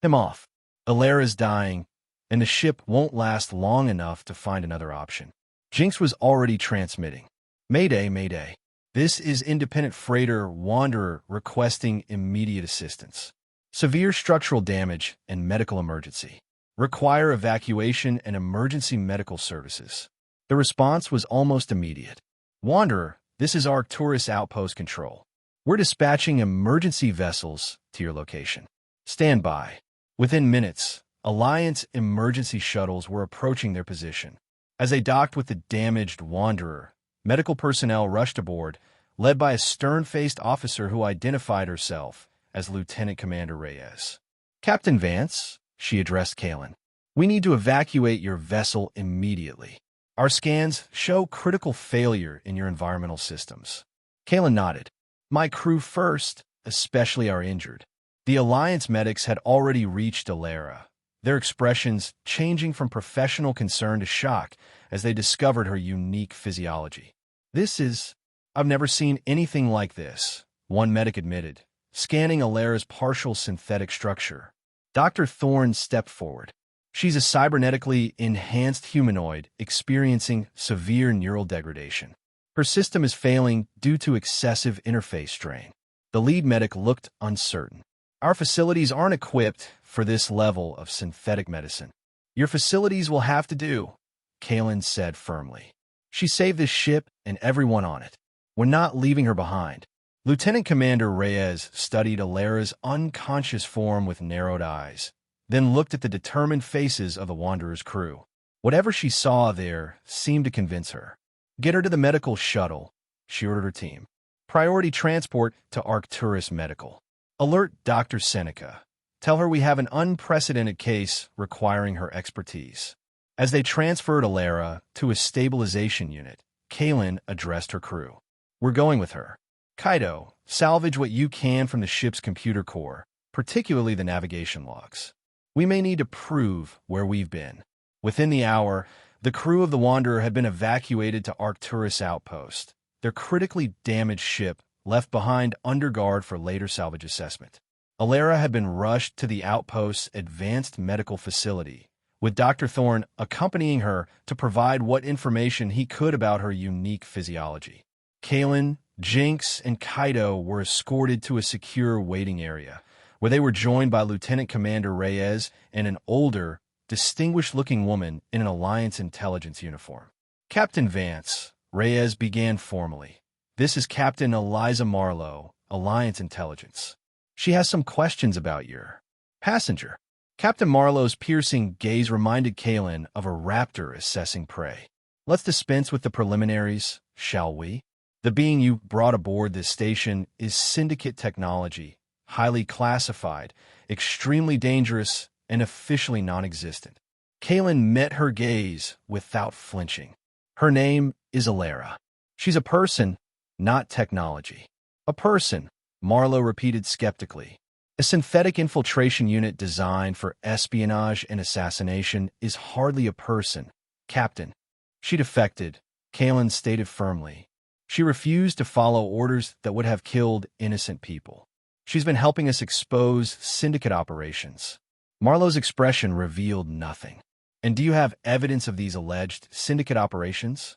him off. Ilera's dying, and the ship won't last long enough to find another option. Jinx was already transmitting. Mayday, Mayday. This is independent freighter Wanderer requesting immediate assistance. Severe structural damage and medical emergency. Require evacuation and emergency medical services. The response was almost immediate. Wanderer, this is Arcturus Outpost Control. We're dispatching emergency vessels to your location. Stand by. Within minutes, Alliance emergency shuttles were approaching their position. As they docked with the damaged Wanderer, medical personnel rushed aboard, led by a stern-faced officer who identified herself as Lieutenant Commander Reyes. Captain Vance, she addressed Kalen, we need to evacuate your vessel immediately. Our scans show critical failure in your environmental systems. Kalen nodded. My crew first, especially our injured. The Alliance medics had already reached Ilera, their expressions changing from professional concern to shock as they discovered her unique physiology. I've never seen anything like this, one medic admitted, scanning Ilera's partial synthetic structure. Dr. Thorne stepped forward. She's a cybernetically enhanced humanoid experiencing severe neural degradation. Her system is failing due to excessive interface strain. The lead medic looked uncertain. Our facilities aren't equipped for this level of synthetic medicine. Your facilities will have to do, Kalen said firmly. She saved this ship and everyone on it. We're not leaving her behind. Lieutenant Commander Reyes studied Ilera's unconscious form with narrowed eyes, then looked at the determined faces of the Wanderer's crew. Whatever she saw there seemed to convince her. Get her to the medical shuttle, she ordered her team. Priority transport to Arcturus Medical. Alert Dr. Seneca. Tell her we have an unprecedented case requiring her expertise. As they transferred Ilera to a stabilization unit, Kalen addressed her crew. We're going with her. Kaido, salvage what you can from the ship's computer core, particularly the navigation logs. We may need to prove where we've been. Within the hour, the crew of the Wanderer had been evacuated to Arcturus Outpost, their critically damaged ship left behind under guard for later salvage assessment. Ilera had been rushed to the outpost's advanced medical facility, with Dr. Thorne accompanying her to provide what information he could about her unique physiology. Kalen, Jinx, and Kaido were escorted to a secure waiting area, where they were joined by Lieutenant Commander Reyes and an older, distinguished-looking woman in an Alliance intelligence uniform. Captain Vance, Reyes began formally. This is Captain Eliza Marlowe, Alliance intelligence. She has some questions about your passenger. Captain Marlowe's piercing gaze reminded Kalen of a raptor assessing prey. Let's dispense with the preliminaries, shall we? The being you brought aboard this station is Syndicate technology, highly classified, extremely dangerous, and officially non-existent. Kalen met her gaze without flinching. Her name is Ilera. She's a person, not technology. A person, Marlowe repeated skeptically. A synthetic infiltration unit designed for espionage and assassination is hardly a person, Captain. She defected, Kalen stated firmly. She refused to follow orders that would have killed innocent people. She's been helping us expose syndicate operations. Marlowe's expression revealed nothing. And do you have evidence of these alleged syndicate operations?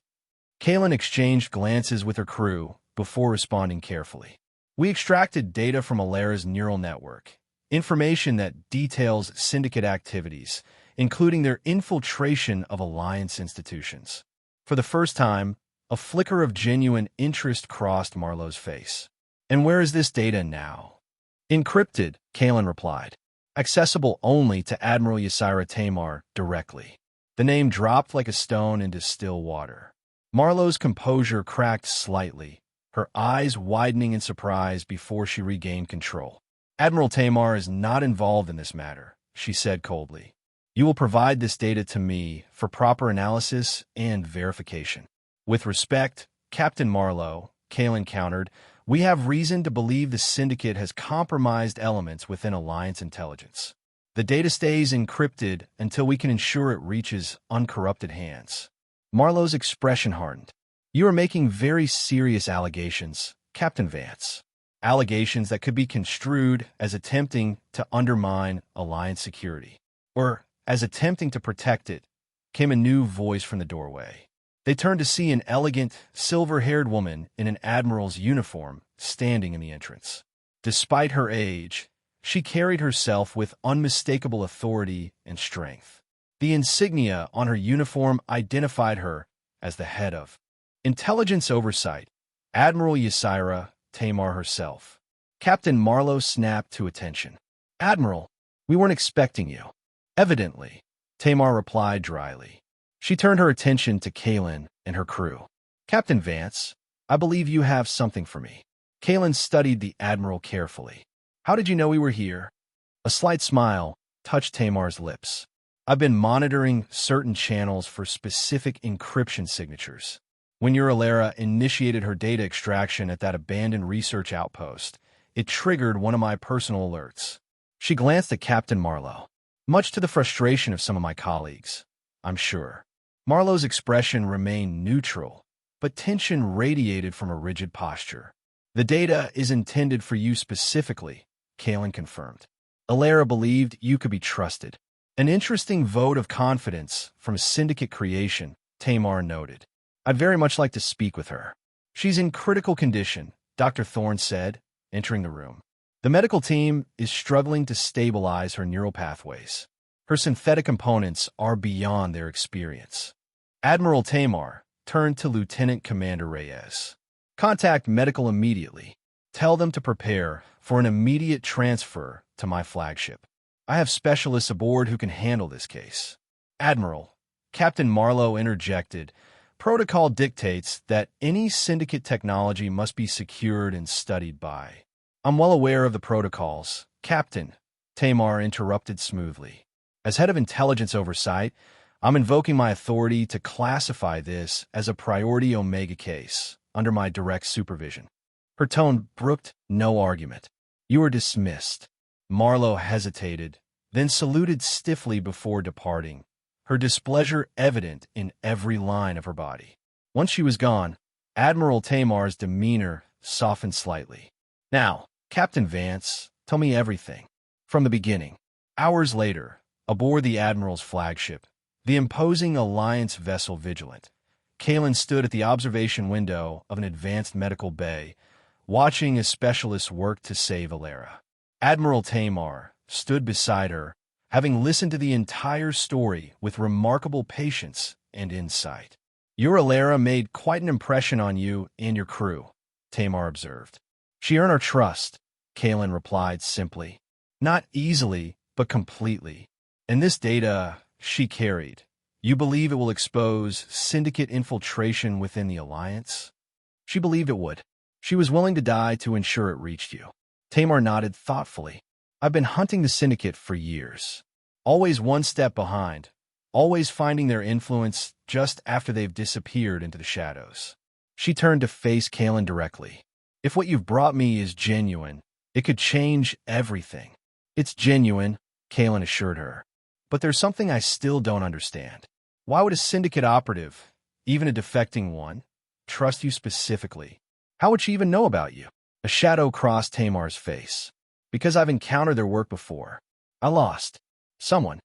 Kalen exchanged glances with her crew before responding carefully. We extracted data from Alera's neural network, information that details syndicate activities, including their infiltration of Alliance institutions. For the first time, a flicker of genuine interest crossed Marlowe's face. And where is this data now? Encrypted, Kalen replied. Accessible only to Admiral Ysira Tamar directly. The name dropped like a stone into still water. Marlowe's composure cracked slightly, her eyes widening in surprise before she regained control. Admiral Tamar is not involved in this matter, she said coldly. You will provide this data to me for proper analysis and verification. With respect, Captain Marlowe, Kalen countered, we have reason to believe the Syndicate has compromised elements within Alliance intelligence. The data stays encrypted until we can ensure it reaches uncorrupted hands. Marlowe's expression hardened. You are making very serious allegations, Captain Vance. Allegations that could be construed as attempting to undermine Alliance security. Or as attempting to protect it, came a new voice from the doorway. They turned to see an elegant, silver-haired woman in an admiral's uniform standing in the entrance. Despite her age, she carried herself with unmistakable authority and strength. The insignia on her uniform identified her as the head of Intelligence Oversight, Admiral Ysira Tamar herself. Captain Marlowe snapped to attention. Admiral, we weren't expecting you. Evidently, Tamar replied dryly. She turned her attention to Kalen and her crew. Captain Vance, I believe you have something for me. Kalen studied the Admiral carefully. How did you know we were here? A slight smile touched Tamar's lips. I've been monitoring certain channels for specific encryption signatures. When your Alera initiated her data extraction at that abandoned research outpost, it triggered one of my personal alerts. She glanced at Captain Marlowe, much to the frustration of some of my colleagues, I'm sure. Marlowe's expression remained neutral, but tension radiated from a rigid posture. The data is intended for you specifically, Kalen confirmed. Alera believed you could be trusted. An interesting vote of confidence from Syndicate creation, Tamar noted. I'd very much like to speak with her. She's in critical condition, Dr. Thorne said, entering the room. The medical team is struggling to stabilize her neural pathways. Her synthetic components are beyond their experience. Admiral Tamar turned to Lieutenant Commander Reyes. Contact medical immediately. Tell them to prepare for an immediate transfer to my flagship. I have specialists aboard who can handle this case. Admiral, Captain Marlowe interjected, protocol dictates that any Syndicate technology must be secured and studied by. I'm well aware of the protocols, Captain, Tamar interrupted smoothly. As head of intelligence oversight, I'm invoking my authority to classify this as a priority Omega case under my direct supervision. Her tone brooked no argument. You are dismissed. Marlowe hesitated, then saluted stiffly before departing, her displeasure evident in every line of her body. Once she was gone, Admiral Tamar's demeanor softened slightly. Now, Captain Vance, tell me everything. From the beginning. Hours later, aboard the Admiral's flagship, the imposing Alliance vessel Vigilant, Kalen stood at the observation window of an advanced medical bay, watching as specialists worked to save Alera. Admiral Tamar stood beside her, having listened to the entire story with remarkable patience and insight. Your Alera made quite an impression on you and your crew, Tamar observed. She earned our trust, Kalen replied simply. Not easily, but completely. And this data she carried, you believe it will expose Syndicate infiltration within the Alliance? She believed it would. She was willing to die to ensure it reached you. Tamar nodded thoughtfully. I've been hunting the Syndicate for years. Always one step behind, always finding their influence just after they've disappeared into the shadows. She turned to face Kalen directly. If what you've brought me is genuine, It could change everything. It's genuine, Kalen assured her. But there's something I still don't understand. Why would a syndicate operative, even a defecting one, trust you specifically? How would she even know about you? A shadow crossed Tamar's face. Because I've encountered their work before. I lost. Someone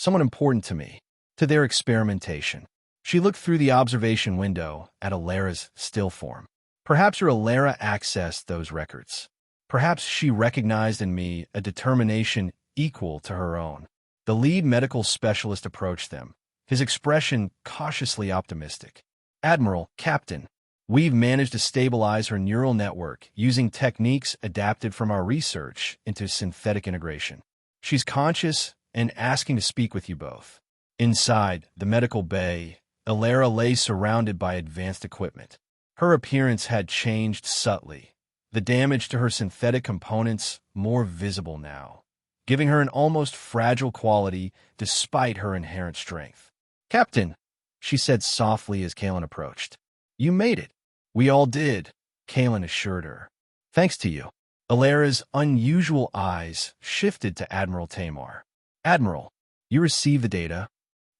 important to me, to their experimentation. She looked through the observation window at Alara's still form. Perhaps her Alara accessed those records. Perhaps she recognized in me a determination equal to her own. The lead medical specialist approached them, his expression cautiously optimistic. Admiral, Captain, we've managed to stabilize her neural network using techniques adapted from our research into synthetic integration. She's conscious and asking to speak with you both. Inside the medical bay, Alara lay surrounded by advanced equipment. Her appearance had changed subtly, the damage to her synthetic components more visible now, giving her an almost fragile quality despite her inherent strength. Captain, she said softly as Kalen approached. You made it. We all did, Kalen assured her. Thanks to you. Alara's unusual eyes shifted to Admiral Tamar. Admiral, you received the data?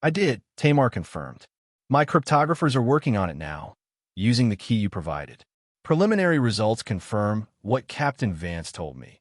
I did, Tamar confirmed. My cryptographers are working on it now, using the key you provided. Preliminary results confirm what Captain Vance told me.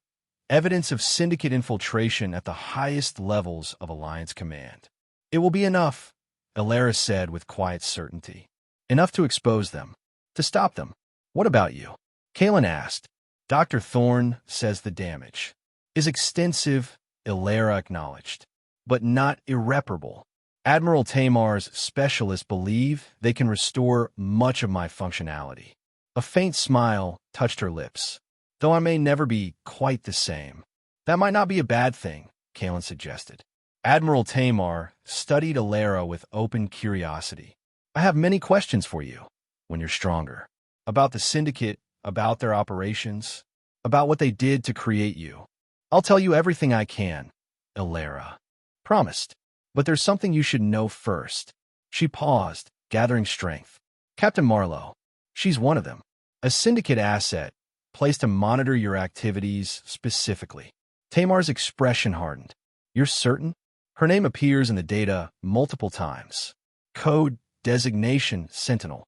Evidence of syndicate infiltration at the highest levels of Alliance Command. It will be enough, Alara said with quiet certainty. Enough to expose them, to stop them. What about you? Kalen asked. Dr. Thorne says the damage is extensive, Alara acknowledged, but not irreparable. Admiral Tamar's specialists believe they can restore much of my functionality. A faint smile touched her lips. Though I may never be quite the same. That might not be a bad thing, Kalen suggested. Admiral Tamar studied Alara with open curiosity. I have many questions for you, when you're stronger. About the syndicate, about their operations, about what they did to create you. I'll tell you everything I can, Alara promised. But there's something you should know first. She paused, gathering strength. Captain Marlowe, she's one of them. A syndicate asset, placed to monitor your activities specifically. Tamar's expression hardened. You're certain? Her name appears in the data multiple times. Code designation Sentinel.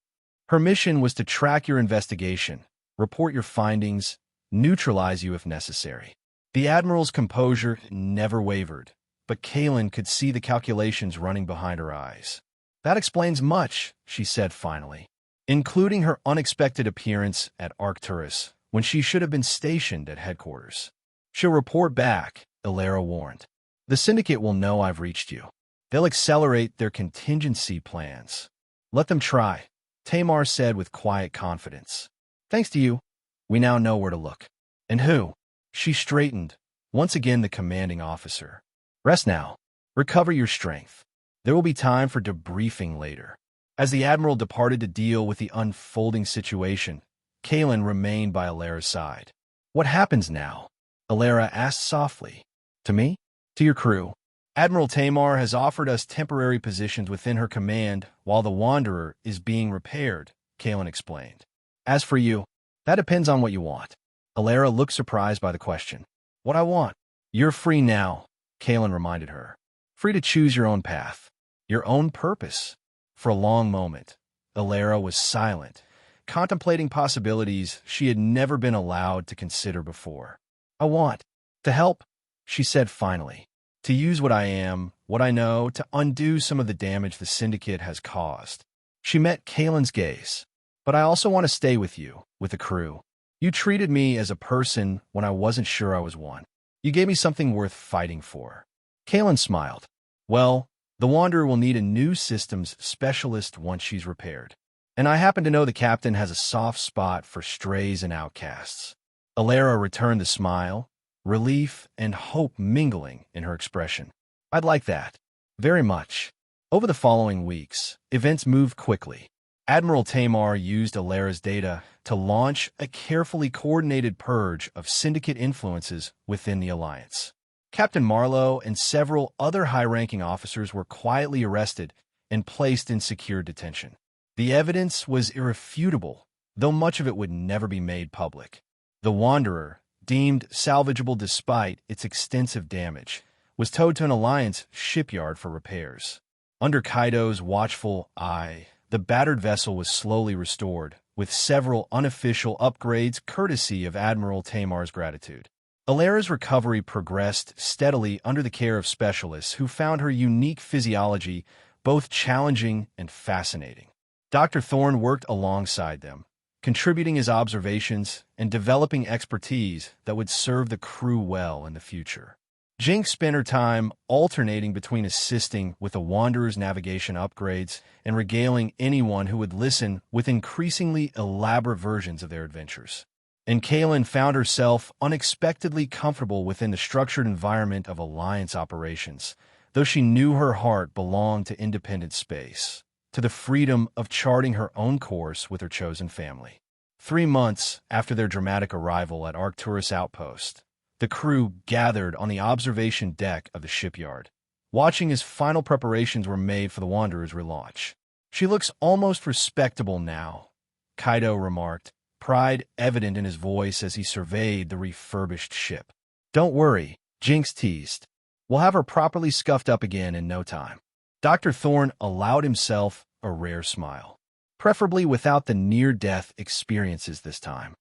Her mission was to track your investigation, report your findings, neutralize you if necessary. The Admiral's composure never wavered, but Kalen could see the calculations running behind her eyes. That explains much, she said finally, including her unexpected appearance at Arcturus when she should have been stationed at headquarters. She'll report back, Alara warned. The Syndicate will know I've reached you. They'll accelerate their contingency plans. Let them try, Tamar said with quiet confidence. Thanks to you, we now know where to look. And who? She straightened, once again the commanding officer. Rest now. Recover your strength. There will be time for debriefing later. As the Admiral departed to deal with the unfolding situation, Kalen remained by Alara's side. What happens now? Alara asked softly. To me? To your crew. Admiral Tamar has offered us temporary positions within her command while the Wanderer is being repaired, Kalen explained. As for you, that depends on what you want. Alara looked surprised by the question. What I want? You're free now, Kalen reminded her. Free to choose your own path, your own purpose. For a long moment, Alara was silent, contemplating possibilities she had never been allowed to consider before. I want to help, she said finally, to use what I am, what I know, to undo some of the damage the Syndicate has caused. She met Kalen's gaze. But I also want to stay with you, with the crew. You treated me as a person when I wasn't sure I was one. You gave me something worth fighting for. Kalen smiled. Well, the Wanderer will need a new systems specialist once she's repaired. And I happen to know the captain has a soft spot for strays and outcasts. Alara returned the smile, relief and hope mingling in her expression. I'd like that. Very much. Over the following weeks, events moved quickly. Admiral Tamar used Alara's data to launch a carefully coordinated purge of Syndicate influences within the Alliance. Captain Marlowe and several other high-ranking officers were quietly arrested and placed in secure detention. The evidence was irrefutable, though much of it would never be made public. The Wanderer, deemed salvageable despite its extensive damage, was towed to an Alliance shipyard for repairs. Under Kaido's watchful eye, the battered vessel was slowly restored, with several unofficial upgrades courtesy of Admiral Tamar's gratitude. Alera's recovery progressed steadily under the care of specialists who found her unique physiology both challenging and fascinating. Dr. Thorne worked alongside them, contributing his observations and developing expertise that would serve the crew well in the future. Jinx spent her time alternating between assisting with the Wanderer's navigation upgrades and regaling anyone who would listen with increasingly elaborate versions of their adventures. And Kaylin found herself unexpectedly comfortable within the structured environment of Alliance operations, though she knew her heart belonged to independent space, to the freedom of charting her own course with her chosen family. 3 months after their dramatic arrival at Arcturus Outpost, the crew gathered on the observation deck of the shipyard, watching as final preparations were made for the Wanderer's relaunch. "She looks almost respectable now," Kaido remarked, pride evident in his voice as he surveyed the refurbished ship. "Don't worry," Jinx teased. "We'll have her properly scuffed up again in no time." Dr. Thorne allowed himself a rare smile, preferably without the near-death experiences this time.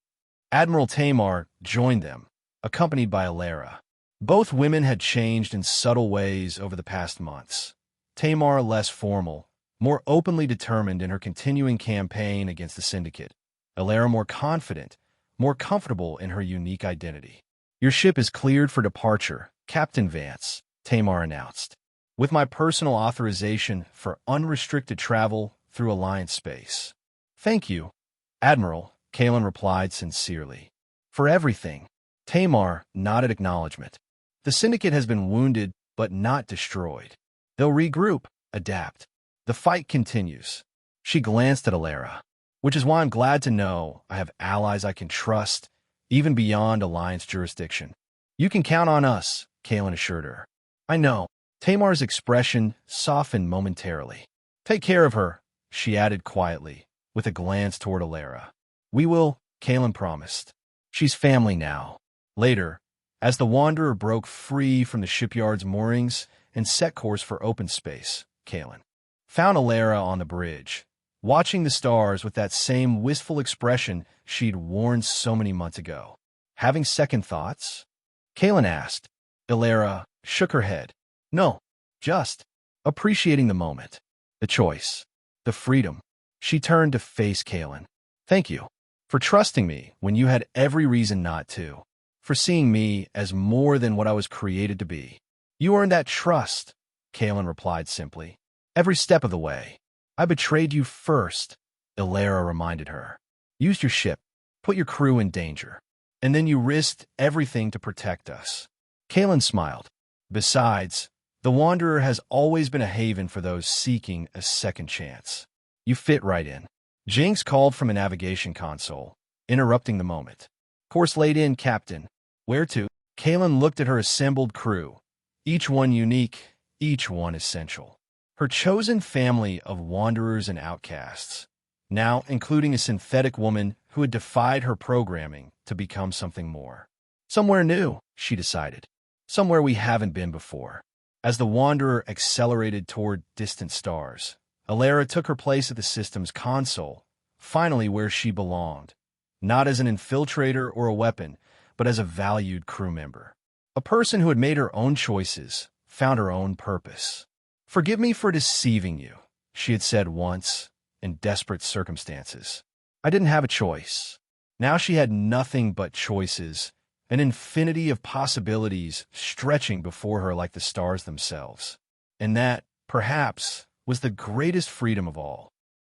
Admiral Tamar joined them, accompanied by Alera. Both women had changed in subtle ways over the past months. Tamar less formal, more openly determined in her continuing campaign against the Syndicate. Alera more confident, more comfortable in her unique identity. "Your ship is cleared for departure, Captain Vance," Tamar announced, "with my personal authorization for unrestricted travel through Alliance space." "Thank you, Admiral," Kaylin replied sincerely. "For everything." Tamar nodded acknowledgement. "The Syndicate has been wounded, but not destroyed. They'll regroup, adapt. The fight continues." She glanced at Alera. "Which is why I'm glad to know I have allies I can trust, even beyond Alliance jurisdiction." "You can count on us," Kaylin assured her. "I know." Tamar's expression softened momentarily. "Take care of her," she added quietly, with a glance toward Alera. "We will," Kaylin promised. "She's family now." Later, as the Wanderer broke free from the shipyard's moorings and set course for open space, Kaylin found Alera on the bridge, watching the stars with that same wistful expression she'd worn so many months ago. "Having second thoughts?" Kaylin asked. Alera shook her head. "No, just appreciating the moment, the choice, the freedom." She turned to face Kaylin. "Thank you for trusting me when you had every reason not to, for seeing me as more than what I was created to be." "You earned that trust," Kaylin replied simply. "Every step of the way." "I betrayed you first," Alera reminded her. "Used your ship, put your crew in danger, and then you risked everything to protect us." Kaylin smiled. "Besides, the Wanderer has always been a haven for those seeking a second chance. You fit right in." Jinx called from a navigation console, interrupting the moment. "Course laid in, Captain." "Where to?" Kaylin looked at her assembled crew, each one unique, each one essential. Her chosen family of wanderers and outcasts, now including a synthetic woman who had defied her programming to become something more. "Somewhere new," she decided. "Somewhere we haven't been before." As the Wanderer accelerated toward distant stars, Alera took her place at the system's console, finally where she belonged, not as an infiltrator or a weapon, but as a valued crew member. A person who had made her own choices, found her own purpose. "Forgive me for deceiving you," she had said once, in desperate circumstances. "I didn't have a choice." Now she had nothing but choices, an infinity of possibilities stretching before her like the stars themselves. And that, perhaps, was the greatest freedom of all.